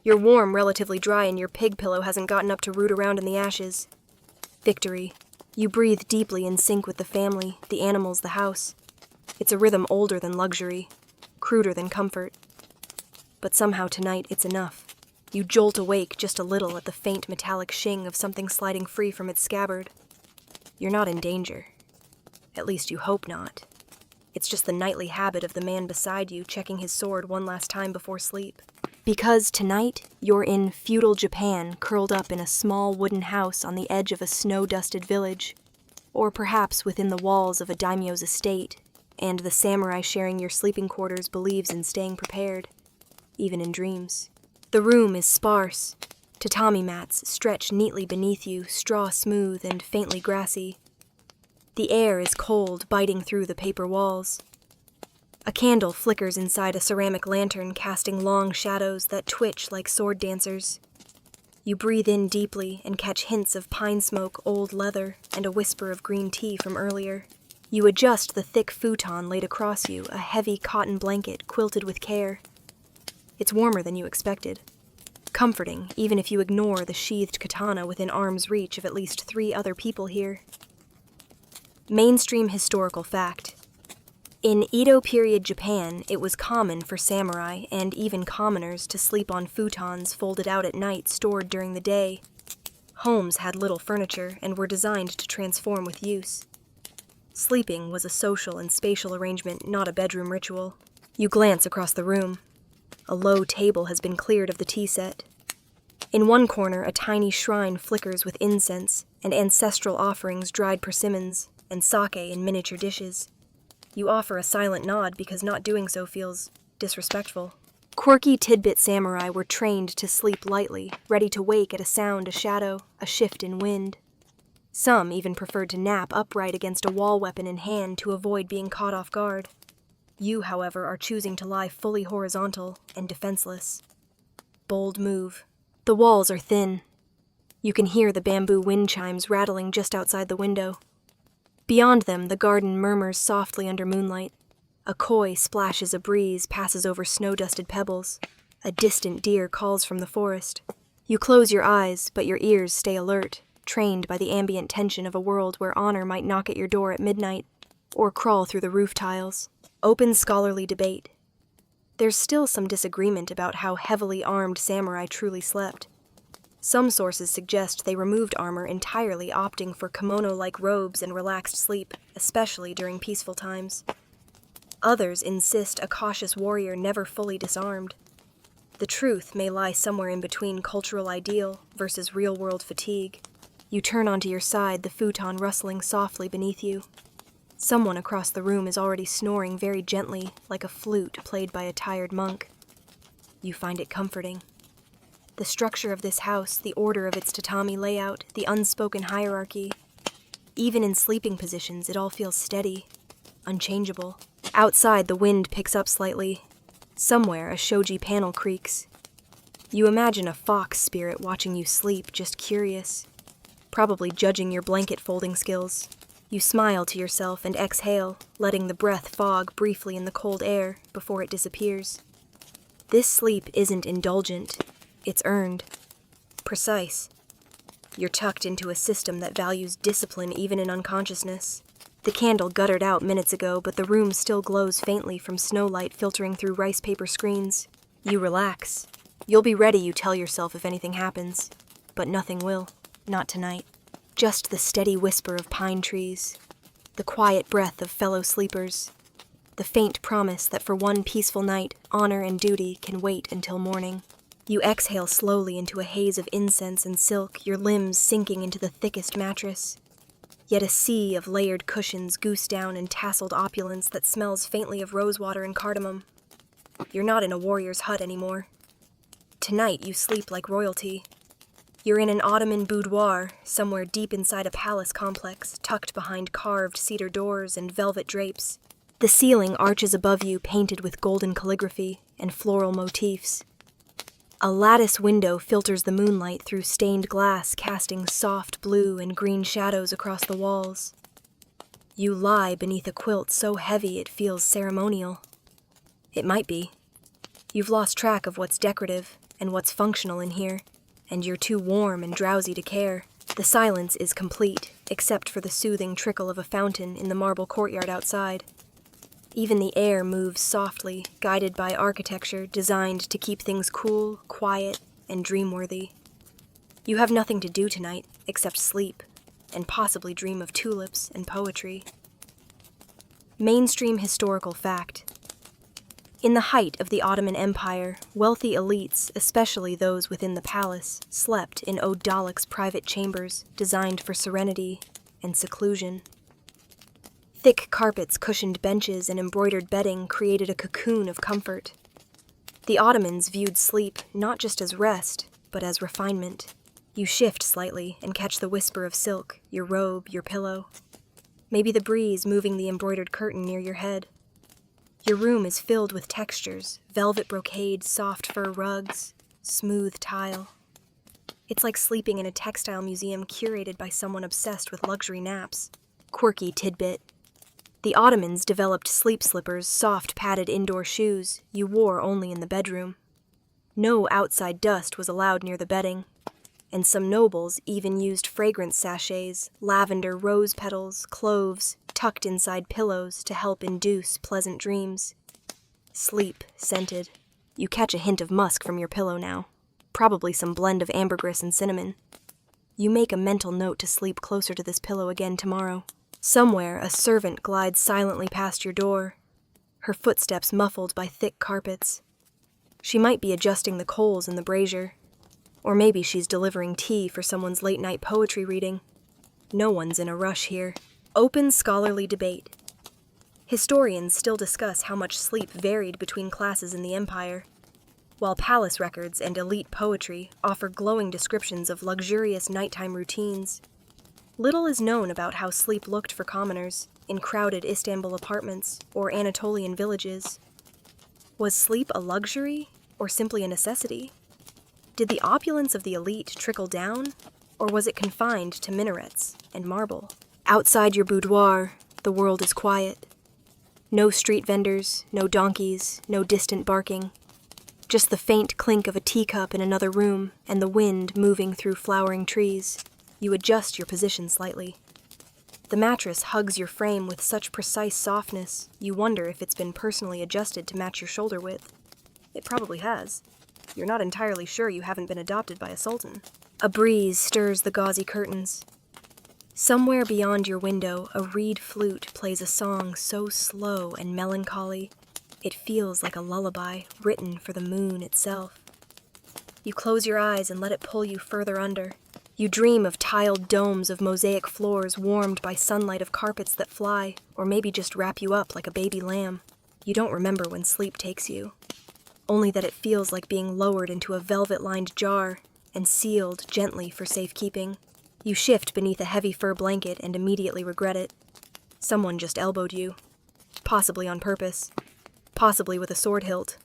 You're warm, relatively dry, and your pig pillow hasn't gotten up to root around in the ashes. Victory. You breathe deeply in sync with the family, the animals, the house. It's a rhythm older than luxury, cruder than comfort. But somehow tonight it's enough. You jolt awake just a little at the faint metallic shing of something sliding free from its scabbard. You're not in danger. At least you hope not. It's just the nightly habit of the man beside you checking his sword one last time before sleep. Because tonight, you're in feudal Japan, curled up in a small wooden house on the edge of a snow-dusted village, or perhaps within the walls of a daimyo's estate, and the samurai sharing your sleeping quarters believes in staying prepared, even in dreams. The room is sparse. Tatami mats stretch neatly beneath you, straw smooth and faintly grassy. The air is cold, biting through the paper walls. A candle flickers inside a ceramic lantern, casting long shadows that twitch like sword dancers. You breathe in deeply and catch hints of pine smoke, old leather, and a whisper of green tea from earlier. You adjust the thick futon laid across you, a heavy cotton blanket quilted with care. It's warmer than you expected. Comforting, even if you ignore the sheathed katana within arm's reach of at least 3 other people here. Mainstream historical fact. In Edo period Japan, it was common for samurai and even commoners to sleep on futons folded out at night, stored during the day. Homes had little furniture and were designed to transform with use. Sleeping was a social and spatial arrangement, not a bedroom ritual. You glance across the room. A low table has been cleared of the tea set. In one corner, a tiny shrine flickers with incense and ancestral offerings, dried persimmons, and sake in miniature dishes. You offer a silent nod because not doing so feels disrespectful. Quirky tidbit samurai were trained to sleep lightly, ready to wake at a sound, a shadow, a shift in wind. Some even preferred to nap upright against a wall weapon in hand to avoid being caught off guard. You, however, are choosing to lie fully horizontal and defenseless. Bold move. The walls are thin. You can hear the bamboo wind chimes rattling just outside the window. Beyond them, the garden murmurs softly under moonlight. A koi splashes a breeze, passes over snow-dusted pebbles. A distant deer calls from the forest. You close your eyes, but your ears stay alert, trained by the ambient tension of a world where honor might knock at your door at midnight, or crawl through the roof tiles. Open scholarly debate. There's still some disagreement about how heavily armed samurai truly slept. Some sources suggest they removed armor entirely, opting for kimono-like robes and relaxed sleep, especially during peaceful times. Others insist a cautious warrior never fully disarmed. The truth may lie somewhere in between cultural ideal versus real-world fatigue. You turn onto your side, the futon rustling softly beneath you. Someone across the room is already snoring very gently, like a flute played by a tired monk. You find it comforting. The structure of this house, the order of its tatami layout, the unspoken hierarchy. Even in sleeping positions, it all feels steady, unchangeable. Outside, the wind picks up slightly. Somewhere, a shoji panel creaks. You imagine a fox spirit watching you sleep, just curious, probably judging your blanket folding skills. You smile to yourself and exhale, letting the breath fog briefly in the cold air before it disappears. This sleep isn't indulgent, it's earned. Precise. You're tucked into a system that values discipline even in unconsciousness. The candle guttered out minutes ago, but the room still glows faintly from snowlight filtering through rice paper screens. You relax. You'll be ready, you tell yourself, if anything happens. But nothing will. Not tonight. Just the steady whisper of pine trees. The quiet breath of fellow sleepers. The faint promise that for one peaceful night, honor and duty can wait until morning. You exhale slowly into a haze of incense and silk, your limbs sinking into the thickest mattress. Yet a sea of layered cushions, goose down, and tasseled opulence that smells faintly of rosewater and cardamom. You're not in a warrior's hut anymore. Tonight you sleep like royalty. You're in an Ottoman boudoir, somewhere deep inside a palace complex, tucked behind carved cedar doors and velvet drapes. The ceiling arches above you, painted with golden calligraphy and floral motifs. A lattice window filters the moonlight through stained glass, casting soft blue and green shadows across the walls. You lie beneath a quilt so heavy it feels ceremonial. It might be. You've lost track of what's decorative and what's functional in here, and you're too warm and drowsy to care. The silence is complete, except for the soothing trickle of a fountain in the marble courtyard outside. Even the air moves softly, guided by architecture designed to keep things cool, quiet, and dream-worthy. You have nothing to do tonight except sleep, and possibly dream of tulips and poetry. Mainstream historical fact. In the height of the Ottoman Empire, wealthy elites, especially those within the palace, slept in Odalik's private chambers designed for serenity and seclusion. Thick carpets, cushioned benches, and embroidered bedding created a cocoon of comfort. The Ottomans viewed sleep not just as rest, but as refinement. You shift slightly and catch the whisper of silk, your robe, your pillow. Maybe the breeze moving the embroidered curtain near your head. Your room is filled with textures, velvet brocade, soft fur rugs, smooth tile. It's like sleeping in a textile museum curated by someone obsessed with luxury naps. Quirky tidbit. The Ottomans developed sleep slippers, soft padded indoor shoes you wore only in the bedroom. No outside dust was allowed near the bedding, and some nobles even used fragrance sachets, lavender, rose petals, cloves, tucked inside pillows to help induce pleasant dreams. Sleep, scented. You catch a hint of musk from your pillow now, probably some blend of ambergris and cinnamon. You make a mental note to sleep closer to this pillow again tomorrow. Somewhere, a servant glides silently past your door, her footsteps muffled by thick carpets. She might be adjusting the coals in the brazier, or maybe she's delivering tea for someone's late-night poetry reading. No one's in a rush here. Open scholarly debate. Historians still discuss how much sleep varied between classes in the empire, while palace records and elite poetry offer glowing descriptions of luxurious nighttime routines. Little is known about how sleep looked for commoners in crowded Istanbul apartments or Anatolian villages. Was sleep a luxury or simply a necessity? Did the opulence of the elite trickle down, or was it confined to minarets and marble? Outside your boudoir, the world is quiet. No street vendors, no donkeys, no distant barking. Just the faint clink of a teacup in another room and the wind moving through flowering trees. You adjust your position slightly. The mattress hugs your frame with such precise softness, you wonder if it's been personally adjusted to match your shoulder width. It probably has. You're not entirely sure you haven't been adopted by a sultan. A breeze stirs the gauzy curtains. Somewhere beyond your window, a reed flute plays a song so slow and melancholy, it feels like a lullaby written for the moon itself. You close your eyes and let it pull you further under. You dream of tiled domes of mosaic floors warmed by sunlight, of carpets that fly, or maybe just wrap you up like a baby lamb. You don't remember when sleep takes you, only that it feels like being lowered into a velvet-lined jar and sealed gently for safekeeping. You shift beneath a heavy fur blanket and immediately regret it. Someone just elbowed you, possibly on purpose, possibly with a sword hilt.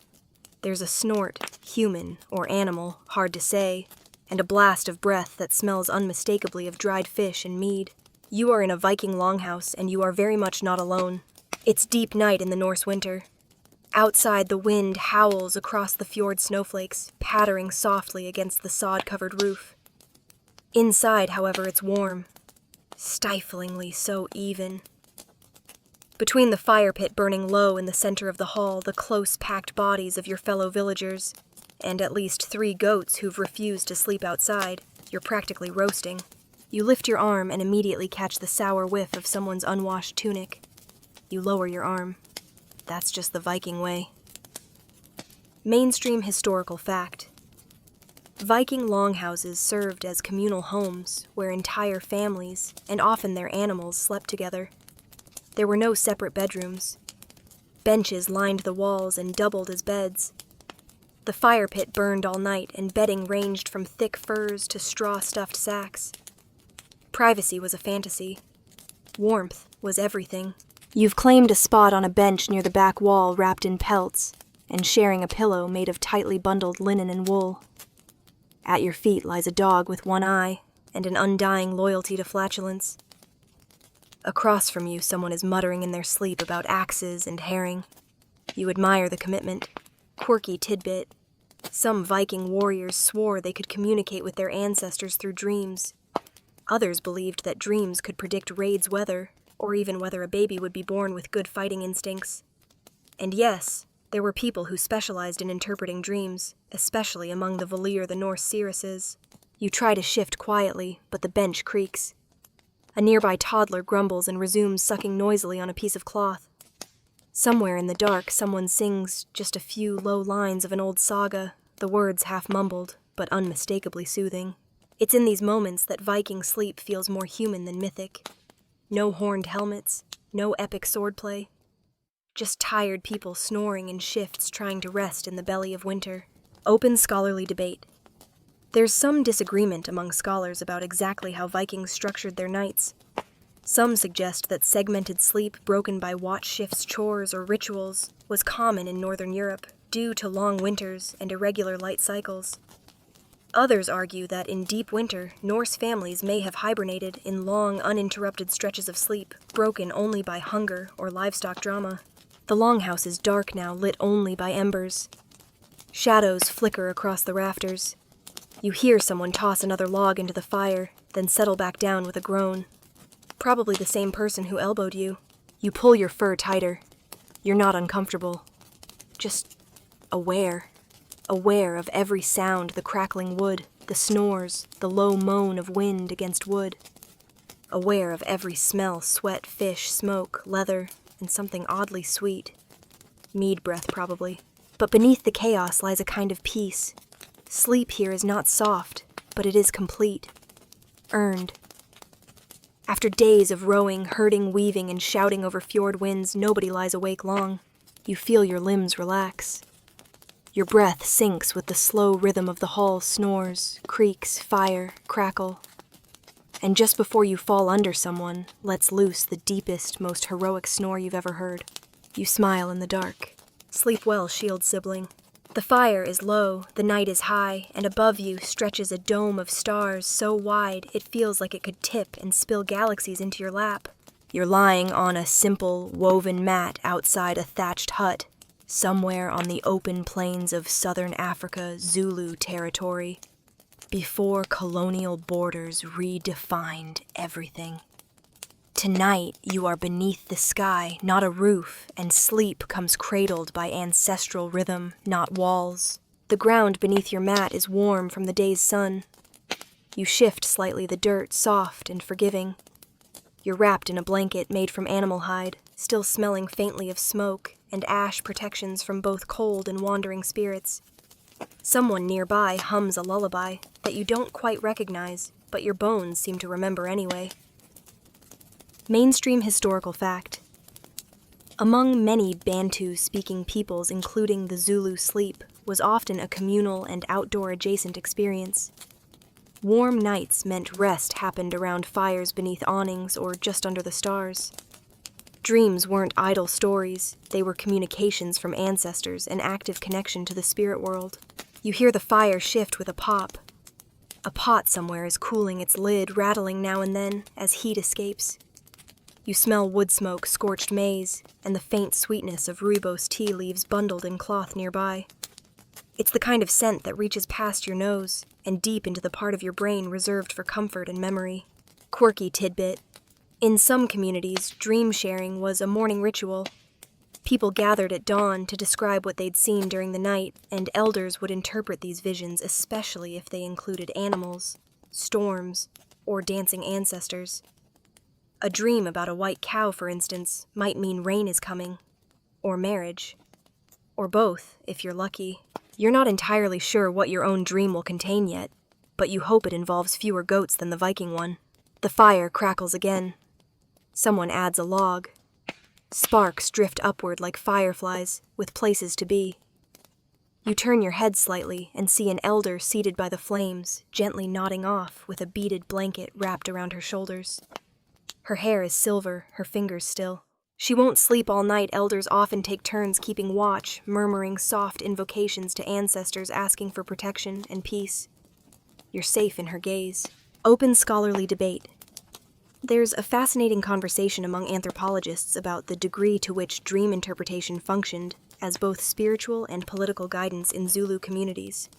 There's a snort, human or animal, hard to say, and a blast of breath that smells unmistakably of dried fish and mead. You are in a Viking longhouse, and you are very much not alone. It's deep night in the Norse winter. Outside, the wind howls across the fjord snowflakes, pattering softly against the sod-covered roof. Inside, however, it's warm, stiflingly so even. Between the fire pit burning low in the center of the hall, the close-packed bodies of your fellow villagers, and at least 3 goats who've refused to sleep outside, you're practically roasting. You lift your arm and immediately catch the sour whiff of someone's unwashed tunic. You lower your arm. That's just the Viking way. Mainstream historical fact. Viking longhouses served as communal homes where entire families, and often their animals, slept together. There were no separate bedrooms. Benches lined the walls and doubled as beds. The fire pit burned all night, and bedding ranged from thick furs to straw-stuffed sacks. Privacy was a fantasy. Warmth was everything. You've claimed a spot on a bench near the back wall wrapped in pelts, and sharing a pillow made of tightly bundled linen and wool. At your feet lies a dog with one eye and an undying loyalty to flatulence. Across from you, someone is muttering in their sleep about axes and herring. You admire the commitment. Quirky tidbit. Some Viking warriors swore they could communicate with their ancestors through dreams. Others believed that dreams could predict raids' weather, or even whether a baby would be born with good fighting instincts. And yes, there were people who specialized in interpreting dreams, especially among the Valir, the Norse seeresses. You try to shift quietly, but the bench creaks. A nearby toddler grumbles and resumes sucking noisily on a piece of cloth. Somewhere in the dark, someone sings just a few low lines of an old saga, the words half mumbled, but unmistakably soothing. It's in these moments that Viking sleep feels more human than mythic. No horned helmets, no epic swordplay. Just tired people snoring in shifts trying to rest in the belly of winter. Open scholarly debate. There's some disagreement among scholars about exactly how Vikings structured their nights. Some suggest that segmented sleep broken by watch shifts, chores, or rituals was common in Northern Europe due to long winters and irregular light cycles. Others argue that in deep winter, Norse families may have hibernated in long, uninterrupted stretches of sleep, broken only by hunger or livestock drama. The longhouse is dark now, lit only by embers. Shadows flicker across the rafters. You hear someone toss another log into the fire, then settle back down with a groan. Probably the same person who elbowed you. You pull your fur tighter. You're not uncomfortable. Just aware. Aware of every sound, the crackling wood, the snores, the low moan of wind against wood. Aware of every smell, sweat, fish, smoke, leather, and something oddly sweet. Mead breath, probably. But beneath the chaos lies a kind of peace. Sleep here is not soft, but it is complete. Earned. After days of rowing, herding, weaving, and shouting over fjord winds, nobody lies awake long. You feel your limbs relax. Your breath sinks with the slow rhythm of the hall snores, creaks, fire, crackle. And just before you fall under someone, lets loose the deepest, most heroic snore you've ever heard. You smile in the dark. Sleep well, shield sibling. The fire is low, the night is high, and above you stretches a dome of stars so wide it feels like it could tip and spill galaxies into your lap. You're lying on a simple, woven mat outside a thatched hut, somewhere on the open plains of southern Africa, Zulu territory, before colonial borders redefined everything. Tonight, you are beneath the sky, not a roof, and sleep comes cradled by ancestral rhythm, not walls. The ground beneath your mat is warm from the day's sun. You shift slightly the dirt, soft and forgiving. You're wrapped in a blanket made from animal hide, still smelling faintly of smoke, and ash protections from both cold and wandering spirits. Someone nearby hums a lullaby that you don't quite recognize, but your bones seem to remember anyway. Mainstream historical fact. Among many Bantu-speaking peoples, including the Zulu, sleep was often a communal and outdoor-adjacent experience. Warm nights meant rest happened around fires beneath awnings or just under the stars. Dreams weren't idle stories, they were communications from ancestors, an active connection to the spirit world. You hear the fire shift with a pop. A pot somewhere is cooling its lid, rattling now and then as heat escapes. You smell wood smoke, scorched maize, and the faint sweetness of rooibos tea leaves bundled in cloth nearby. It's the kind of scent that reaches past your nose and deep into the part of your brain reserved for comfort and memory. Quirky tidbit. In some communities, dream sharing was a morning ritual. People gathered at dawn to describe what they'd seen during the night, and elders would interpret these visions, especially if they included animals, storms, or dancing ancestors. A dream about a white cow, for instance, might mean rain is coming, or marriage, or both, if you're lucky. You're not entirely sure what your own dream will contain yet, but you hope it involves fewer goats than the Viking one. The fire crackles again. Someone adds a log. Sparks drift upward like fireflies, with places to be. You turn your head slightly and see an elder seated by the flames, gently nodding off with a beaded blanket wrapped around her shoulders. Her hair is silver, her fingers still. She won't sleep all night. Elders often take turns keeping watch, murmuring soft invocations to ancestors asking for protection and peace. You're safe in her gaze. Open scholarly debate. There's a fascinating conversation among anthropologists about the degree to which dream interpretation functioned as both spiritual and political guidance in Zulu communities.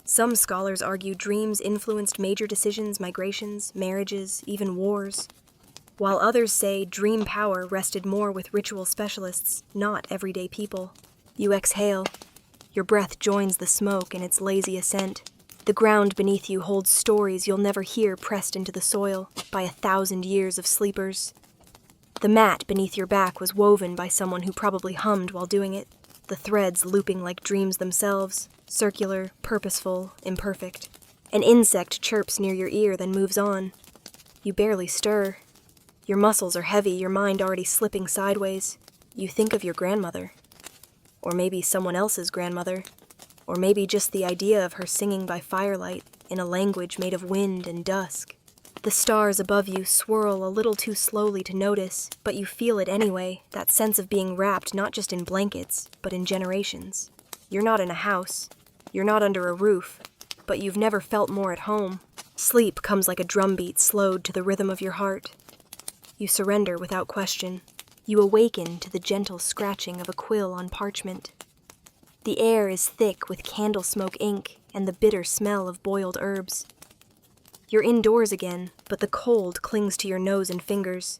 Some scholars argue dreams influenced major decisions, migrations, marriages, even wars, while others say dream power rested more with ritual specialists, not everyday people. You exhale. Your breath joins the smoke in its lazy ascent. The ground beneath you holds stories you'll never hear pressed into the soil by 1,000 years of sleepers. The mat beneath your back was woven by someone who probably hummed while doing it, the threads looping like dreams themselves, circular, purposeful, imperfect. An insect chirps near your ear, then moves on. You barely stir. Your muscles are heavy, your mind already slipping sideways. You think of your grandmother. Or maybe someone else's grandmother. Or maybe just the idea of her singing by firelight in a language made of wind and dusk. The stars above you swirl a little too slowly to notice, but you feel it anyway, that sense of being wrapped not just in blankets, but in generations. You're not in a house. You're not under a roof. But you've never felt more at home. Sleep comes like a drumbeat slowed to the rhythm of your heart. You surrender without question. You awaken to the gentle scratching of a quill on parchment. The air is thick with candle smoke ink and the bitter smell of boiled herbs. You're indoors again, but the cold clings to your nose and fingers.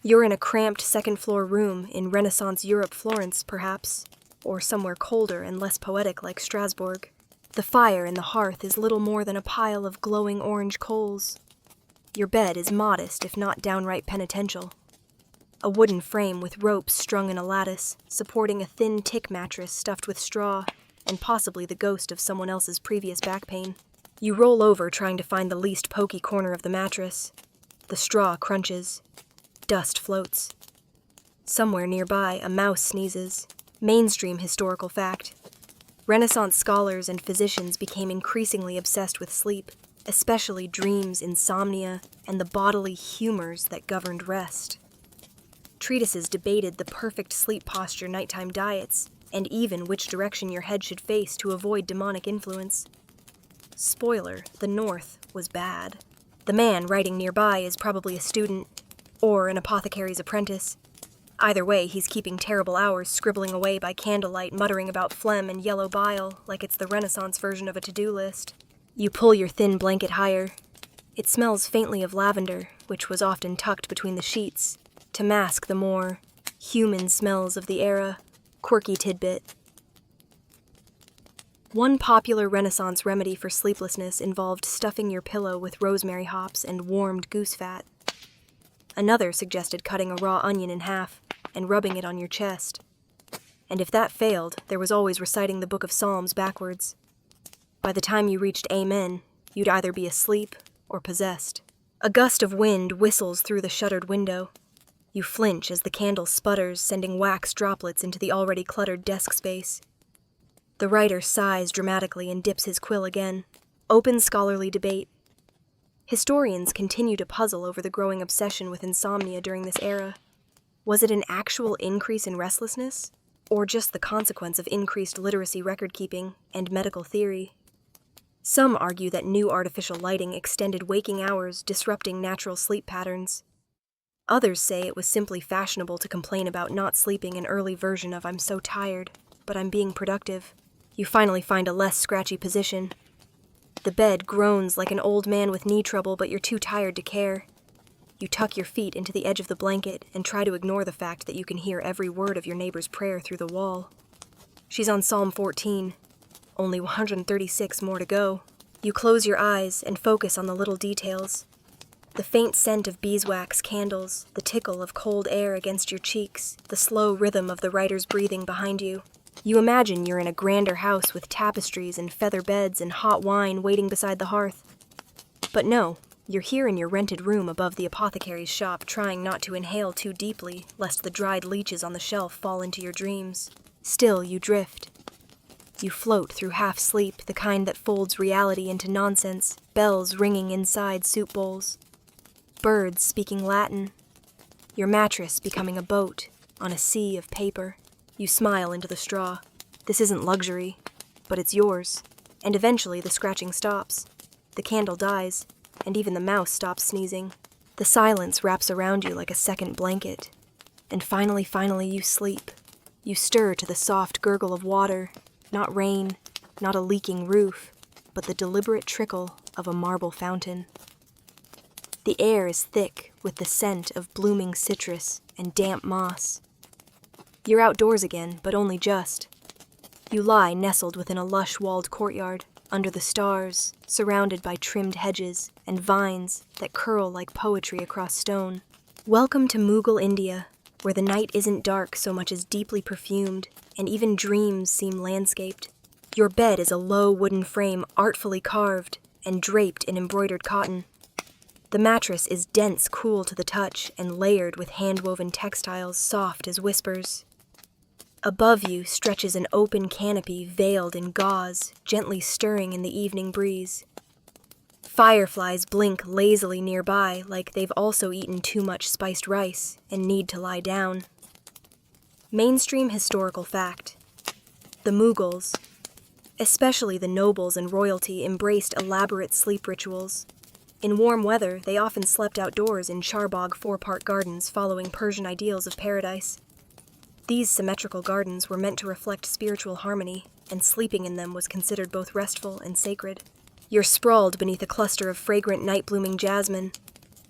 You're in a cramped second-floor room in Renaissance Europe, Florence, perhaps, or somewhere colder and less poetic like Strasbourg. The fire in the hearth is little more than a pile of glowing orange coals. Your bed is modest, if not downright penitential. A wooden frame with ropes strung in a lattice, supporting a thin tick mattress stuffed with straw, and possibly the ghost of someone else's previous back pain. You roll over trying to find the least pokey corner of the mattress. The straw crunches. Dust floats. Somewhere nearby, a mouse sneezes. Mainstream historical fact. Renaissance scholars and physicians became increasingly obsessed with sleep, especially dreams, insomnia, and the bodily humors that governed rest. Treatises debated the perfect sleep posture, nighttime diets, and even which direction your head should face to avoid demonic influence. Spoiler, the North was bad. The man writing nearby is probably a student, or an apothecary's apprentice. Either way, he's keeping terrible hours scribbling away by candlelight, muttering about phlegm and yellow bile like it's the Renaissance version of a to-do list. You pull your thin blanket higher. It smells faintly of lavender, which was often tucked between the sheets, to mask the more human smells of the era. Quirky tidbit. One popular Renaissance remedy for sleeplessness involved stuffing your pillow with rosemary hops and warmed goose fat. Another suggested cutting a raw onion in half and rubbing it on your chest. And if that failed, there was always reciting the Book of Psalms backwards. By the time you reached Amen, you'd either be asleep or possessed. A gust of wind whistles through the shuttered window. You flinch as the candle sputters, sending wax droplets into the already cluttered desk space. The writer sighs dramatically and dips his quill again. Open scholarly debate. Historians continue to puzzle over the growing obsession with insomnia during this era. Was it an actual increase in restlessness, or just the consequence of increased literacy record-keeping and medical theory? Some argue that new artificial lighting extended waking hours, disrupting natural sleep patterns. Others say it was simply fashionable to complain about not sleeping, an early version of "I'm so tired, but I'm being productive." You finally find a less scratchy position. The bed groans like an old man with knee trouble, but you're too tired to care. You tuck your feet into the edge of the blanket and try to ignore the fact that you can hear every word of your neighbor's prayer through the wall. She's on Psalm 14. Only 136 more to go. You close your eyes and focus on the little details. The faint scent of beeswax candles, the tickle of cold air against your cheeks, the slow rhythm of the writer's breathing behind you. You imagine you're in a grander house with tapestries and feather beds and hot wine waiting beside the hearth. But no, you're here in your rented room above the apothecary's shop, trying not to inhale too deeply, lest the dried leeches on the shelf fall into your dreams. Still, you drift. You float through half-sleep, the kind that folds reality into nonsense, bells ringing inside soup bowls. Birds speaking Latin. Your mattress becoming a boat on a sea of paper. You smile into the straw. This isn't luxury, but it's yours. And eventually the scratching stops. The candle dies, and even the mouse stops sneezing. The silence wraps around you like a second blanket. And finally you sleep. You stir to the soft gurgle of water, not rain, not a leaking roof, but the deliberate trickle of a marble fountain. The air is thick with the scent of blooming citrus and damp moss. You're outdoors again, but only just. You lie nestled within a lush-walled courtyard, under the stars, surrounded by trimmed hedges and vines that curl like poetry across stone. Welcome to Mughal India, where the night isn't dark so much as deeply perfumed, and even dreams seem landscaped. Your bed is a low wooden frame artfully carved and draped in embroidered cotton. The mattress is dense, cool to the touch, and layered with hand-woven textiles soft as whispers. Above you stretches an open canopy veiled in gauze, gently stirring in the evening breeze. Fireflies blink lazily nearby, like they've also eaten too much spiced rice and need to lie down. Mainstream historical fact. The Mughals, especially the nobles and royalty, embraced elaborate sleep rituals. In warm weather, they often slept outdoors in charbagh four-part gardens following Persian ideals of paradise. These symmetrical gardens were meant to reflect spiritual harmony, and sleeping in them was considered both restful and sacred. You're sprawled beneath a cluster of fragrant night-blooming jasmine.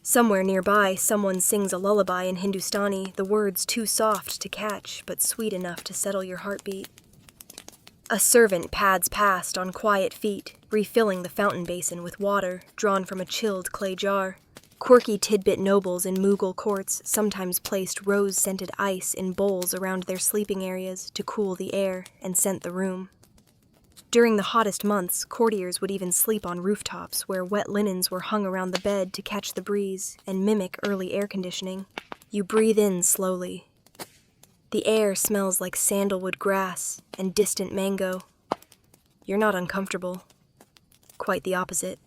Somewhere nearby, someone sings a lullaby in Hindustani, the words too soft to catch, but sweet enough to settle your heartbeat. A servant pads past on quiet feet, refilling the fountain basin with water drawn from a chilled clay jar. Quirky tidbit nobles in Mughal courts sometimes placed rose-scented ice in bowls around their sleeping areas to cool the air and scent the room. During the hottest months, courtiers would even sleep on rooftops where wet linens were hung around the bed to catch the breeze and mimic early air conditioning. You breathe in slowly. The air smells like sandalwood grass and distant mango. You're not uncomfortable. Quite the opposite.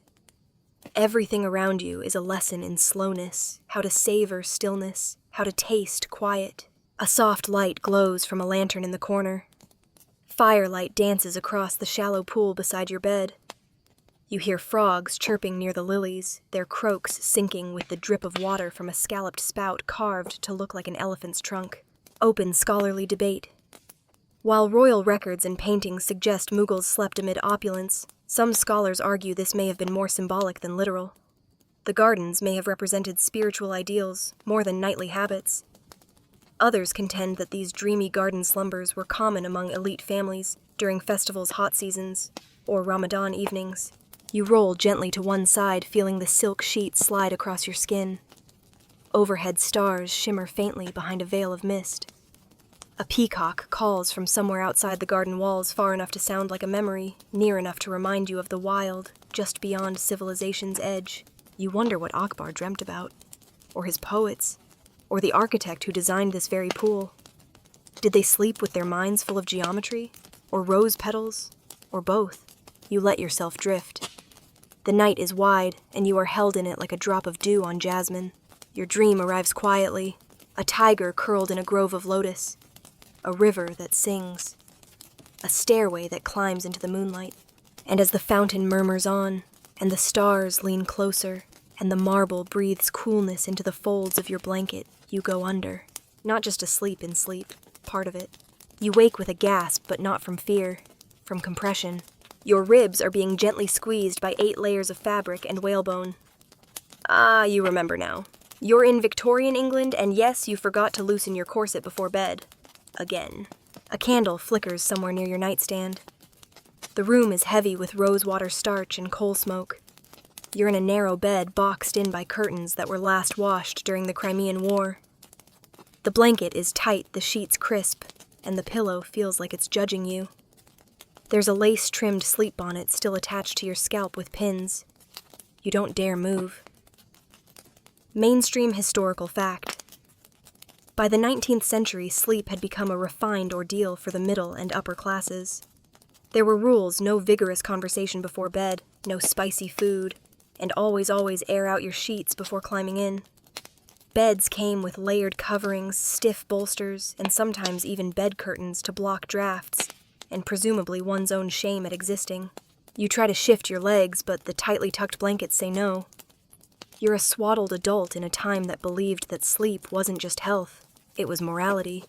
Everything around you is a lesson in slowness, how to savor stillness, how to taste quiet. A soft light glows from a lantern in the corner. Firelight dances across the shallow pool beside your bed. You hear frogs chirping near the lilies, their croaks sinking with the drip of water from a scalloped spout carved to look like an elephant's trunk. Open scholarly debate. While royal records and paintings suggest Mughals slept amid opulence, some scholars argue this may have been more symbolic than literal. The gardens may have represented spiritual ideals more than nightly habits. Others contend that these dreamy garden slumbers were common among elite families during festivals' hot seasons or Ramadan evenings. You roll gently to one side, feeling the silk sheet slide across your skin. Overhead stars shimmer faintly behind a veil of mist. A peacock calls from somewhere outside the garden walls, far enough to sound like a memory, near enough to remind you of the wild, just beyond civilization's edge. You wonder what Akbar dreamt about, or his poets, or the architect who designed this very pool. Did they sleep with their minds full of geometry, or rose petals, or both? You let yourself drift. The night is wide, and you are held in it like a drop of dew on jasmine. Your dream arrives quietly, a tiger curled in a grove of lotus, a river that sings, a stairway that climbs into the moonlight. And as the fountain murmurs on, and the stars lean closer, and the marble breathes coolness into the folds of your blanket, you go under. Not just asleep in sleep, part of it. You wake with a gasp, but not from fear, from compression. Your ribs are being gently squeezed by 8 layers of fabric and whalebone. Ah, you remember now. You're in Victorian England, and yes, you forgot to loosen your corset before bed. Again. A candle flickers somewhere near your nightstand. The room is heavy with rosewater starch and coal smoke. You're in a narrow bed boxed in by curtains that were last washed during the Crimean War. The blanket is tight, the sheets crisp, and the pillow feels like it's judging you. There's a lace-trimmed sleep bonnet still attached to your scalp with pins. You don't dare move. Mainstream historical fact. By the 19th century, sleep had become a refined ordeal for the middle and upper classes. There were rules: no vigorous conversation before bed, no spicy food, and always air out your sheets before climbing in. Beds came with layered coverings, stiff bolsters, and sometimes even bed curtains to block drafts, and presumably one's own shame at existing. You try to shift your legs, but the tightly tucked blankets say no. You're a swaddled adult in a time that believed that sleep wasn't just health, it was morality.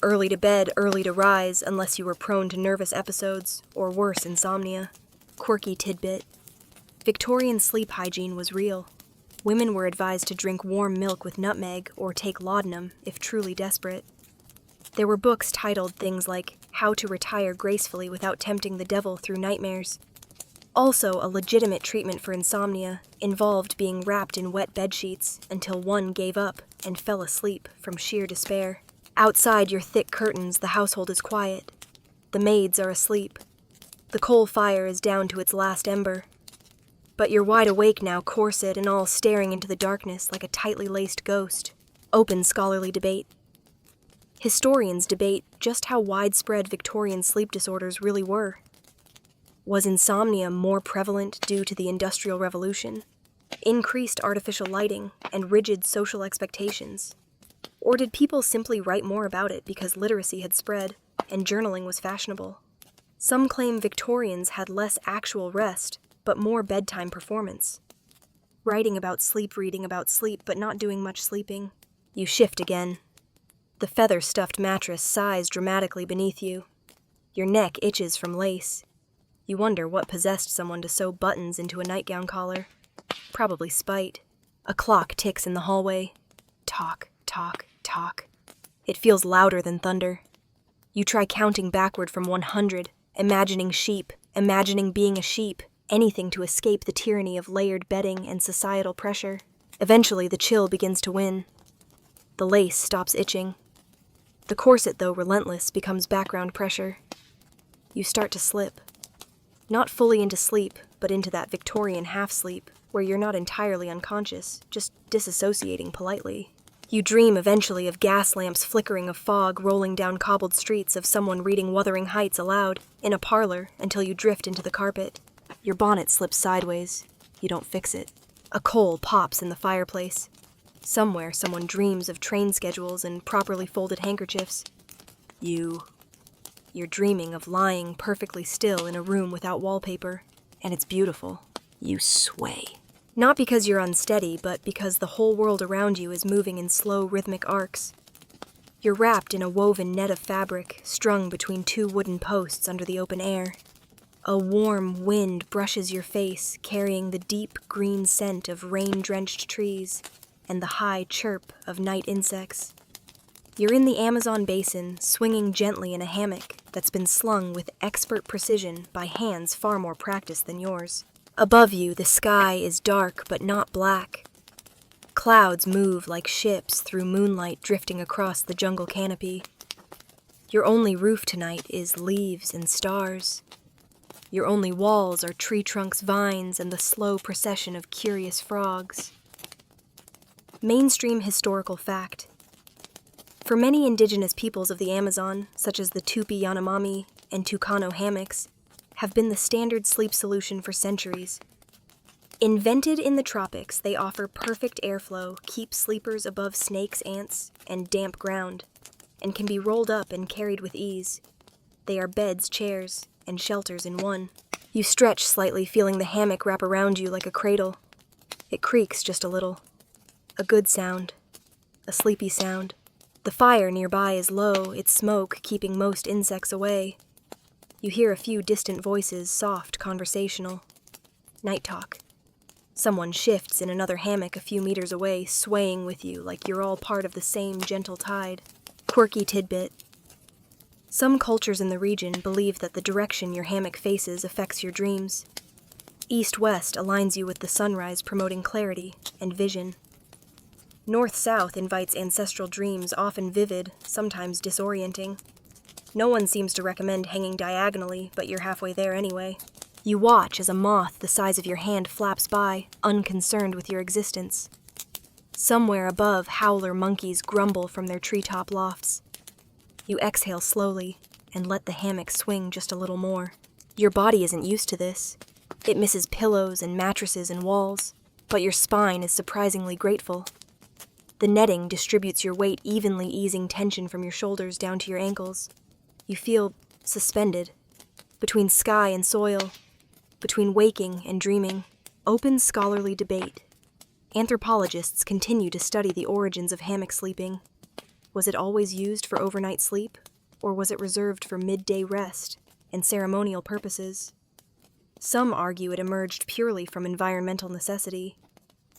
Early to bed, early to rise, unless you were prone to nervous episodes, or worse, insomnia. Quirky tidbit. Victorian sleep hygiene was real. Women were advised to drink warm milk with nutmeg or take laudanum if truly desperate. There were books titled things like How to Retire Gracefully Without Tempting the Devil Through Nightmares. Also, a legitimate treatment for insomnia involved being wrapped in wet bedsheets until one gave up and fell asleep from sheer despair. Outside your thick curtains, the household is quiet. The maids are asleep. The coal fire is down to its last ember. But you're wide awake now, corset and all, staring into the darkness like a tightly laced ghost. Open scholarly debate. Historians debate just how widespread Victorian sleep disorders really were. Was insomnia more prevalent due to the Industrial Revolution, increased artificial lighting, and rigid social expectations? Or did people simply write more about it because literacy had spread and journaling was fashionable? Some claim Victorians had less actual rest, but more bedtime performance. Writing about sleep, reading about sleep, but not doing much sleeping. You shift again. The feather-stuffed mattress sighs dramatically beneath you. Your neck itches from lace. You wonder what possessed someone to sew buttons into a nightgown collar. Probably spite. A clock ticks in the hallway. Talk, talk, talk. It feels louder than thunder. You try counting backward from 100, imagining sheep, imagining being a sheep, anything to escape the tyranny of layered bedding and societal pressure. Eventually, the chill begins to win. The lace stops itching. The corset, though relentless, becomes background pressure. You start to slip. Not fully into sleep, but into that Victorian half-sleep, where you're not entirely unconscious, just disassociating politely. You dream eventually of gas lamps flickering, of fog rolling down cobbled streets, of someone reading Wuthering Heights aloud, in a parlor, until you drift into the carpet. Your bonnet slips sideways. You don't fix it. A coal pops in the fireplace. Somewhere, someone dreams of train schedules and properly folded handkerchiefs. You're dreaming of lying perfectly still in a room without wallpaper, and it's beautiful. You sway. Not because you're unsteady, but because the whole world around you is moving in slow, rhythmic arcs. You're wrapped in a woven net of fabric, strung between 2 wooden posts under the open air. A warm wind brushes your face, carrying the deep green scent of rain-drenched trees and the high chirp of night insects. You're in the Amazon basin, swinging gently in a hammock that's been slung with expert precision by hands far more practiced than yours. Above you, the sky is dark but not black. Clouds move like ships through moonlight drifting across the jungle canopy. Your only roof tonight is leaves and stars. Your only walls are tree trunks, vines, and the slow procession of curious frogs. Mainstream historical fact. For many indigenous peoples of the Amazon, such as the Tupi Yanomami and Tucano hammocks, have been the standard sleep solution for centuries. Invented in the tropics, they offer perfect airflow, keep sleepers above snakes, ants, and damp ground, and can be rolled up and carried with ease. They are beds, chairs, and shelters in one. You stretch slightly, feeling the hammock wrap around you like a cradle. It creaks just a little. A good sound. A sleepy sound. The fire nearby is low, its smoke keeping most insects away. You hear a few distant voices, soft, conversational. Night talk. Someone shifts in another hammock a few meters away, swaying with you like you're all part of the same gentle tide. Quirky tidbit. Some cultures in the region believe that the direction your hammock faces affects your dreams. East-west aligns you with the sunrise, promoting clarity and vision. North-south invites ancestral dreams, often vivid, sometimes disorienting. No one seems to recommend hanging diagonally, but you're halfway there anyway. You watch as a moth the size of your hand flaps by, unconcerned with your existence. Somewhere above, howler monkeys grumble from their treetop lofts. You exhale slowly and let the hammock swing just a little more. Your body isn't used to this. It misses pillows and mattresses and walls, but your spine is surprisingly grateful. The netting distributes your weight evenly, easing tension from your shoulders down to your ankles. You feel suspended, between sky and soil, between waking and dreaming. Open scholarly debate. Anthropologists continue to study the origins of hammock sleeping. Was it always used for overnight sleep, or was it reserved for midday rest and ceremonial purposes? Some argue it emerged purely from environmental necessity.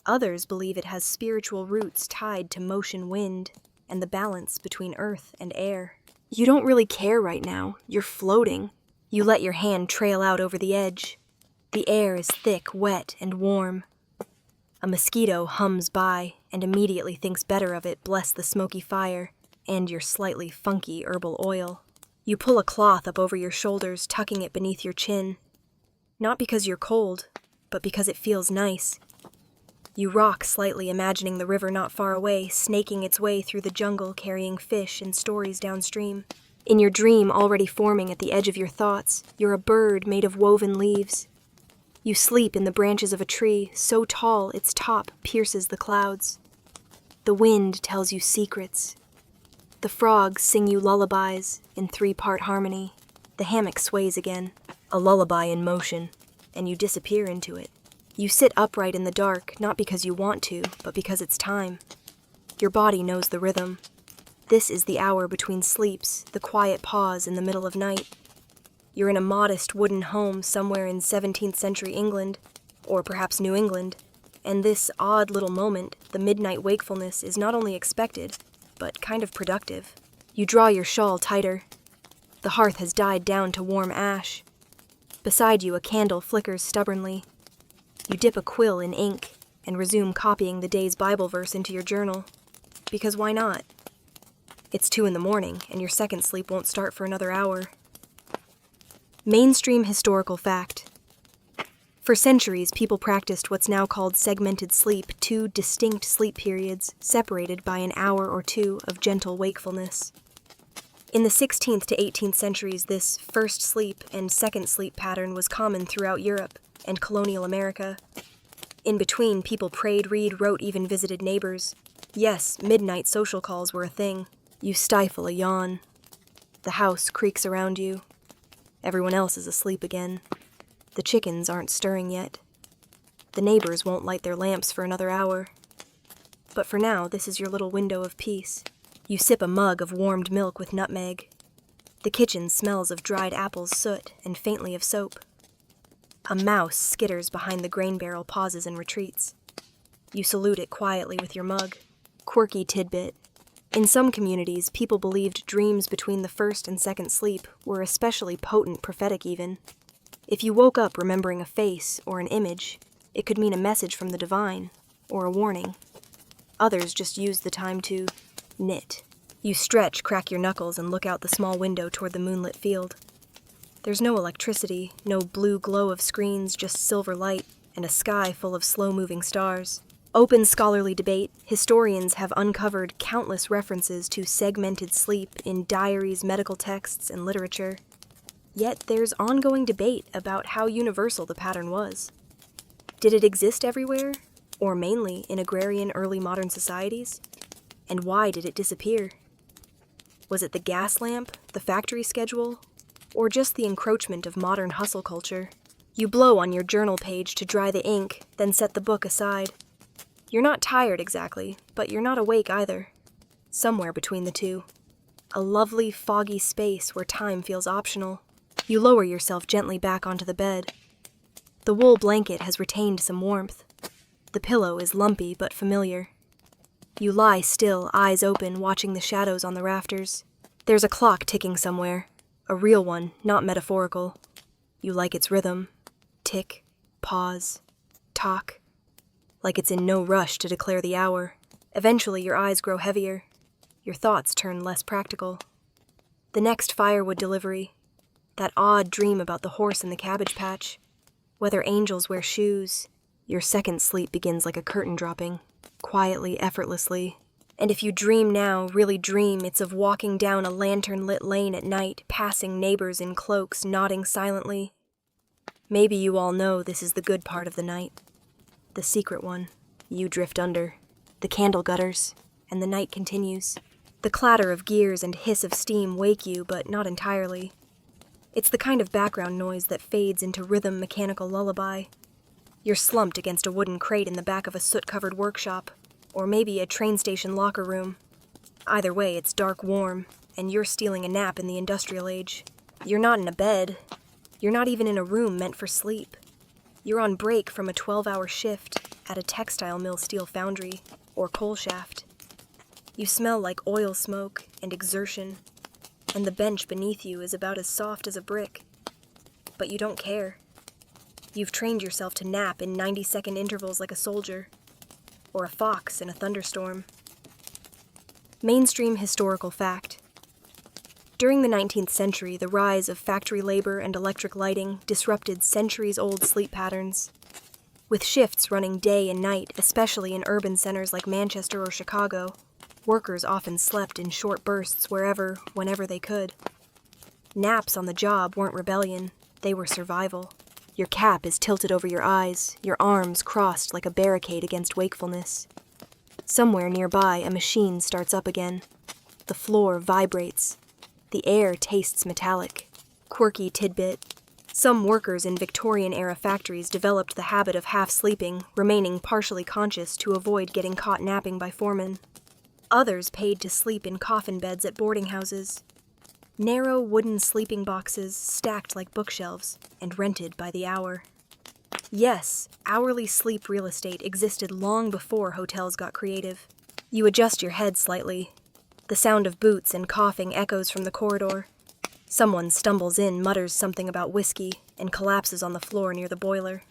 Others believe it has spiritual roots tied to motion, wind, and the balance between earth and air. You don't really care right now. You're floating. You let your hand trail out over the edge. The air is thick, wet, and warm. A mosquito hums by and immediately thinks better of it, bless the smoky fire and your slightly funky herbal oil. You pull a cloth up over your shoulders, tucking it beneath your chin. Not because you're cold, but because it feels nice. You rock slightly, imagining the river not far away, snaking its way through the jungle, carrying fish and stories downstream. In your dream, already forming at the edge of your thoughts, you're a bird made of woven leaves. You sleep in the branches of a tree, so tall its top pierces the clouds. The wind tells you secrets. The frogs sing you lullabies in 3-part harmony. The hammock sways again, a lullaby in motion, and you disappear into it. You sit upright in the dark, not because you want to, but because it's time. Your body knows the rhythm. This is the hour between sleeps, the quiet pause in the middle of night. You're in a modest wooden home somewhere in 17th-century England, or perhaps New England, and this odd little moment, the midnight wakefulness, is not only expected, but kind of productive. You draw your shawl tighter. The hearth has died down to warm ash. Beside you, a candle flickers stubbornly. You dip a quill in ink and resume copying the day's Bible verse into your journal. Because why not? It's 2 a.m, and your second sleep won't start for another hour. Mainstream historical fact. For centuries, people practiced what's now called segmented sleep, 2 distinct sleep periods, separated by an hour or 2 of gentle wakefulness. In the 16th to 18th centuries, this first sleep and second sleep pattern was common throughout Europe and colonial America. In between, people prayed, read, wrote, even visited neighbors. Yes, midnight social calls were a thing. You stifle a yawn. The house creaks around you. Everyone else is asleep again. The chickens aren't stirring yet. The neighbors won't light their lamps for another hour. But for now, this is your little window of peace. You sip a mug of warmed milk with nutmeg. The kitchen smells of dried apples, soot, and faintly of soap. A mouse skitters behind the grain barrel, pauses and retreats. You salute it quietly with your mug. Quirky tidbit. In some communities, people believed dreams between the first and second sleep were especially potent, prophetic even. If you woke up remembering a face or an image, it could mean a message from the divine, or a warning. Others just used the time to knit. You stretch, crack your knuckles, and look out the small window toward the moonlit field. There's no electricity, no blue glow of screens, just silver light, and a sky full of slow-moving stars. Open scholarly debate, historians have uncovered countless references to segmented sleep in diaries, medical texts, and literature. Yet there's ongoing debate about how universal the pattern was. Did it exist everywhere, or mainly in agrarian early modern societies? And why did it disappear? Was it the gas lamp, the factory schedule, or just the encroachment of modern hustle culture? You blow on your journal page to dry the ink, then set the book aside. You're not tired exactly, but you're not awake either. Somewhere between the two. A lovely, foggy space where time feels optional. You lower yourself gently back onto the bed. The wool blanket has retained some warmth. The pillow is lumpy but familiar. You lie still, eyes open, watching the shadows on the rafters. There's a clock ticking somewhere. A real one, not metaphorical. You like its rhythm. Tick, pause, talk. Like it's in no rush to declare the hour. Eventually your eyes grow heavier. Your thoughts turn less practical. The next firewood delivery. That odd dream about the horse in the cabbage patch. Whether angels wear shoes. Your second sleep begins like a curtain dropping. Quietly, effortlessly. And if you dream now, really dream, it's of walking down a lantern-lit lane at night, passing neighbors in cloaks, nodding silently. Maybe you all know this is the good part of the night. The secret one. You drift under. The candle gutters. And the night continues. The clatter of gears and hiss of steam wake you, but not entirely. It's the kind of background noise that fades into rhythm mechanical lullaby. You're slumped against a wooden crate in the back of a soot-covered workshop, or maybe a train station locker room. Either way, it's dark warm, and you're stealing a nap in the industrial age. You're not in a bed. You're not even in a room meant for sleep. You're on break from a 12-hour shift at a textile mill steel foundry or coal shaft. You smell like oil smoke and exertion, and the bench beneath you is about as soft as a brick. But you don't care. You've trained yourself to nap in 90-second intervals like a soldier, or a fox in a thunderstorm. Mainstream historical fact. During the 19th century, the rise of factory labor and electric lighting disrupted centuries-old sleep patterns. With shifts running day and night, especially in urban centers like Manchester or Chicago, workers often slept in short bursts wherever, whenever they could. Naps on the job weren't rebellion, they were survival. Your cap is tilted over your eyes, your arms crossed like a barricade against wakefulness. Somewhere nearby, a machine starts up again. The floor vibrates. The air tastes metallic. Quirky tidbit. Some workers in Victorian-era factories developed the habit of half-sleeping, remaining partially conscious to avoid getting caught napping by foremen. Others paid to sleep in coffin beds at boarding houses. Narrow wooden sleeping boxes stacked like bookshelves and rented by the hour. Yes, hourly sleep real estate existed long before hotels got creative. You adjust your head slightly. The sound of boots and coughing echoes from the corridor. Someone stumbles in, mutters something about whiskey, and collapses on the floor near the boiler.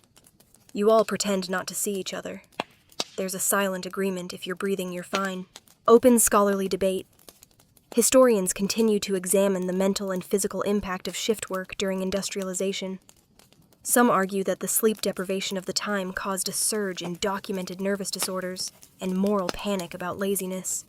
You all pretend not to see each other. There's a silent agreement: if you're breathing, you're fine. Open scholarly debate. Historians continue to examine the mental and physical impact of shift work during industrialization. Some argue that the sleep deprivation of the time caused a surge in documented nervous disorders and moral panic about laziness.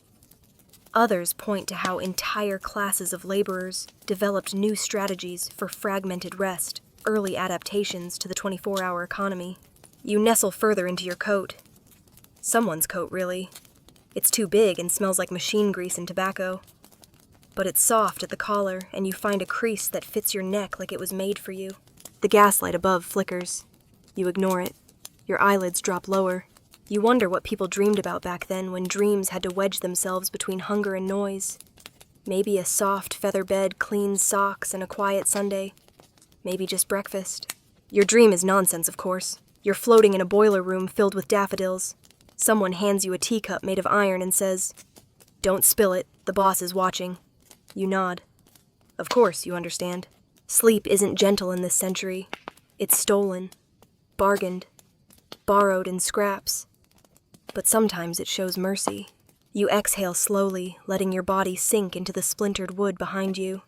Others point to how entire classes of laborers developed new strategies for fragmented rest, early adaptations to the 24-hour economy. You nestle further into your coat. Someone's coat, really. It's too big and smells like machine grease and tobacco. But it's soft at the collar, and you find a crease that fits your neck like it was made for you. The gaslight above flickers. You ignore it. Your eyelids drop lower. You wonder what people dreamed about back then, when dreams had to wedge themselves between hunger and noise. Maybe a soft feather bed, clean socks, and a quiet Sunday. Maybe just breakfast. Your dream is nonsense, of course. You're floating in a boiler room filled with daffodils. Someone hands you a teacup made of iron and says, "Don't spill it, the boss is watching." You nod. Of course, you understand. Sleep isn't gentle in this century. It's stolen, bargained, borrowed in scraps. But sometimes it shows mercy. You exhale slowly, letting your body sink into the splintered wood behind you.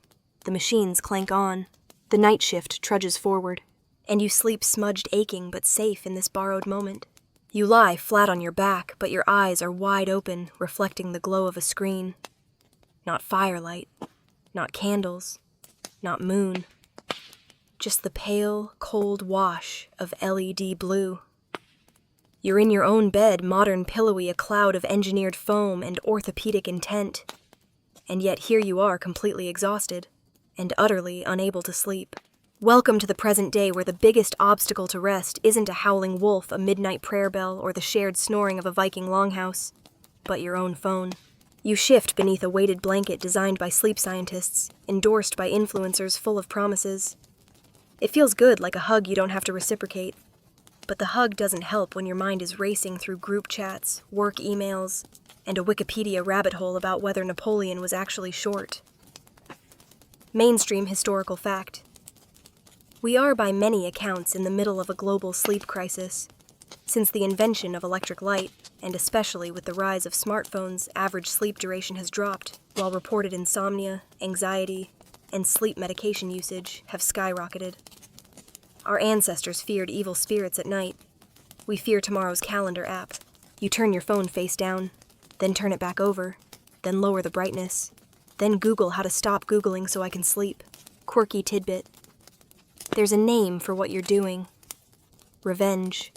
The machines clank on. The night shift trudges forward. And you sleep smudged, aching, but safe in this borrowed moment. You lie flat on your back, but your eyes are wide open, reflecting the glow of a screen. Not firelight, not candles, not moon. Just the pale, cold wash of LED blue. You're in your own bed, modern pillowy, a cloud of engineered foam and orthopedic intent. And yet here you are, completely exhausted, and utterly unable to sleep. Welcome to the present day where the biggest obstacle to rest isn't a howling wolf, a midnight prayer bell, or the shared snoring of a Viking longhouse, but your own phone. You shift beneath a weighted blanket designed by sleep scientists, endorsed by influencers full of promises. It feels good, like a hug you don't have to reciprocate. But the hug doesn't help when your mind is racing through group chats, work emails, and a Wikipedia rabbit hole about whether Napoleon was actually short. Mainstream historical fact. We are, by many accounts, in the middle of a global sleep crisis. Since the invention of electric light, and especially with the rise of smartphones, average sleep duration has dropped, while reported insomnia, anxiety, and sleep medication usage have skyrocketed. Our ancestors feared evil spirits at night. We fear tomorrow's calendar app. You turn your phone face down, then turn it back over, then lower the brightness, then Google how to stop Googling so I can sleep. Quirky tidbit. There's a name for what you're doing. Revenge.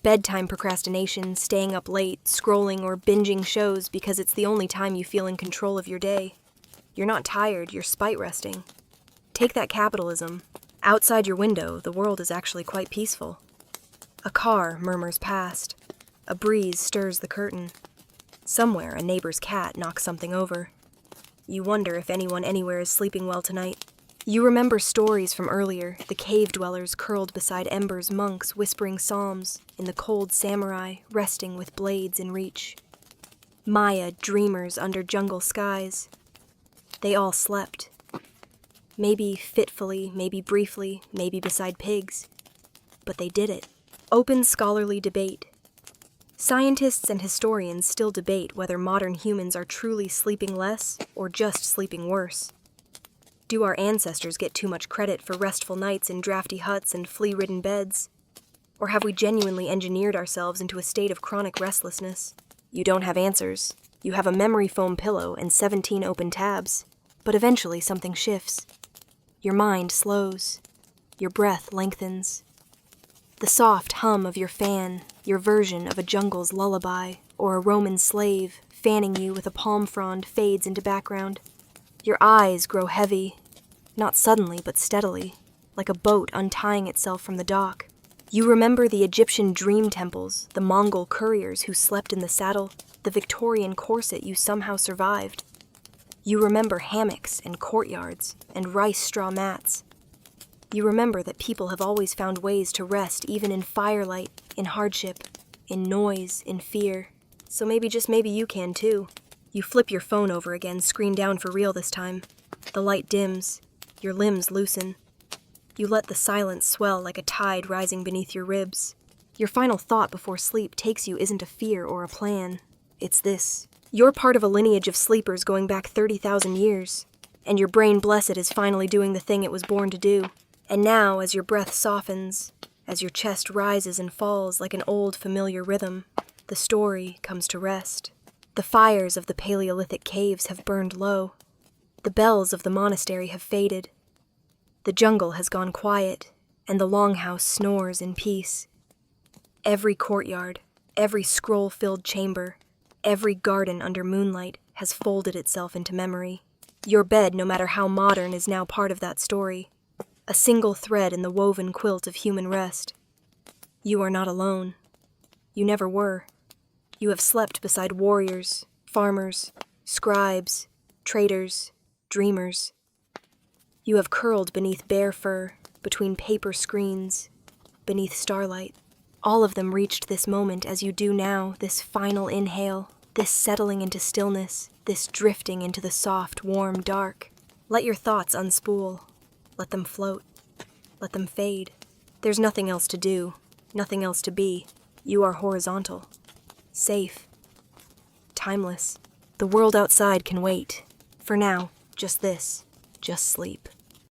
Bedtime procrastination, staying up late, scrolling or binging shows because it's the only time you feel in control of your day. You're not tired, you're spite resting. Take that capitalism. Outside your window, the world is actually quite peaceful. A car murmurs past. A breeze stirs the curtain. Somewhere, a neighbor's cat knocks something over. You wonder if anyone anywhere is sleeping well tonight. You remember stories from earlier, the cave dwellers curled beside embers, monks whispering psalms, in the cold samurai resting with blades in reach. Maya dreamers under jungle skies. They all slept. Maybe fitfully, maybe briefly, maybe beside pigs. But they did it. Open scholarly debate. Scientists and historians still debate whether modern humans are truly sleeping less or just sleeping worse. Do our ancestors get too much credit for restful nights in drafty huts and flea-ridden beds? Or have we genuinely engineered ourselves into a state of chronic restlessness? You don't have answers. You have a memory foam pillow and 17 open tabs. But eventually something shifts. Your mind slows. Your breath lengthens. The soft hum of your fan, your version of a jungle's lullaby, or a Roman slave fanning you with a palm frond fades into background. Your eyes grow heavy, not suddenly but steadily, like a boat untying itself from the dock. You remember the Egyptian dream temples, the Mongol couriers who slept in the saddle, the Victorian corset you somehow survived. You remember hammocks and courtyards and rice straw mats. You remember that people have always found ways to rest even in firelight, in hardship, in noise, in fear. So maybe, just maybe, you can too. You flip your phone over again, screen down for real this time. The light dims. Your limbs loosen. You let the silence swell like a tide rising beneath your ribs. Your final thought before sleep takes you isn't a fear or a plan. It's this. You're part of a lineage of sleepers going back 30,000 years. And your brain, blessed, is finally doing the thing it was born to do. And now, as your breath softens, as your chest rises and falls like an old familiar rhythm, the story comes to rest. The fires of the Paleolithic caves have burned low. The bells of the monastery have faded. The jungle has gone quiet, and the longhouse snores in peace. Every courtyard, every scroll-filled chamber, every garden under moonlight has folded itself into memory. Your bed, no matter how modern, is now part of that story. A single thread in the woven quilt of human rest. You are not alone. You never were. You have slept beside warriors, farmers, scribes, traders, dreamers. You have curled beneath bare fur, between paper screens, beneath starlight. All of them reached this moment as you do now, this final inhale, this settling into stillness, this drifting into the soft, warm dark. Let your thoughts unspool. Let them float. Let them fade. There's nothing else to do, nothing else to be. You are horizontal. Safe. Timeless. The world outside can wait. For now, just this. Just sleep.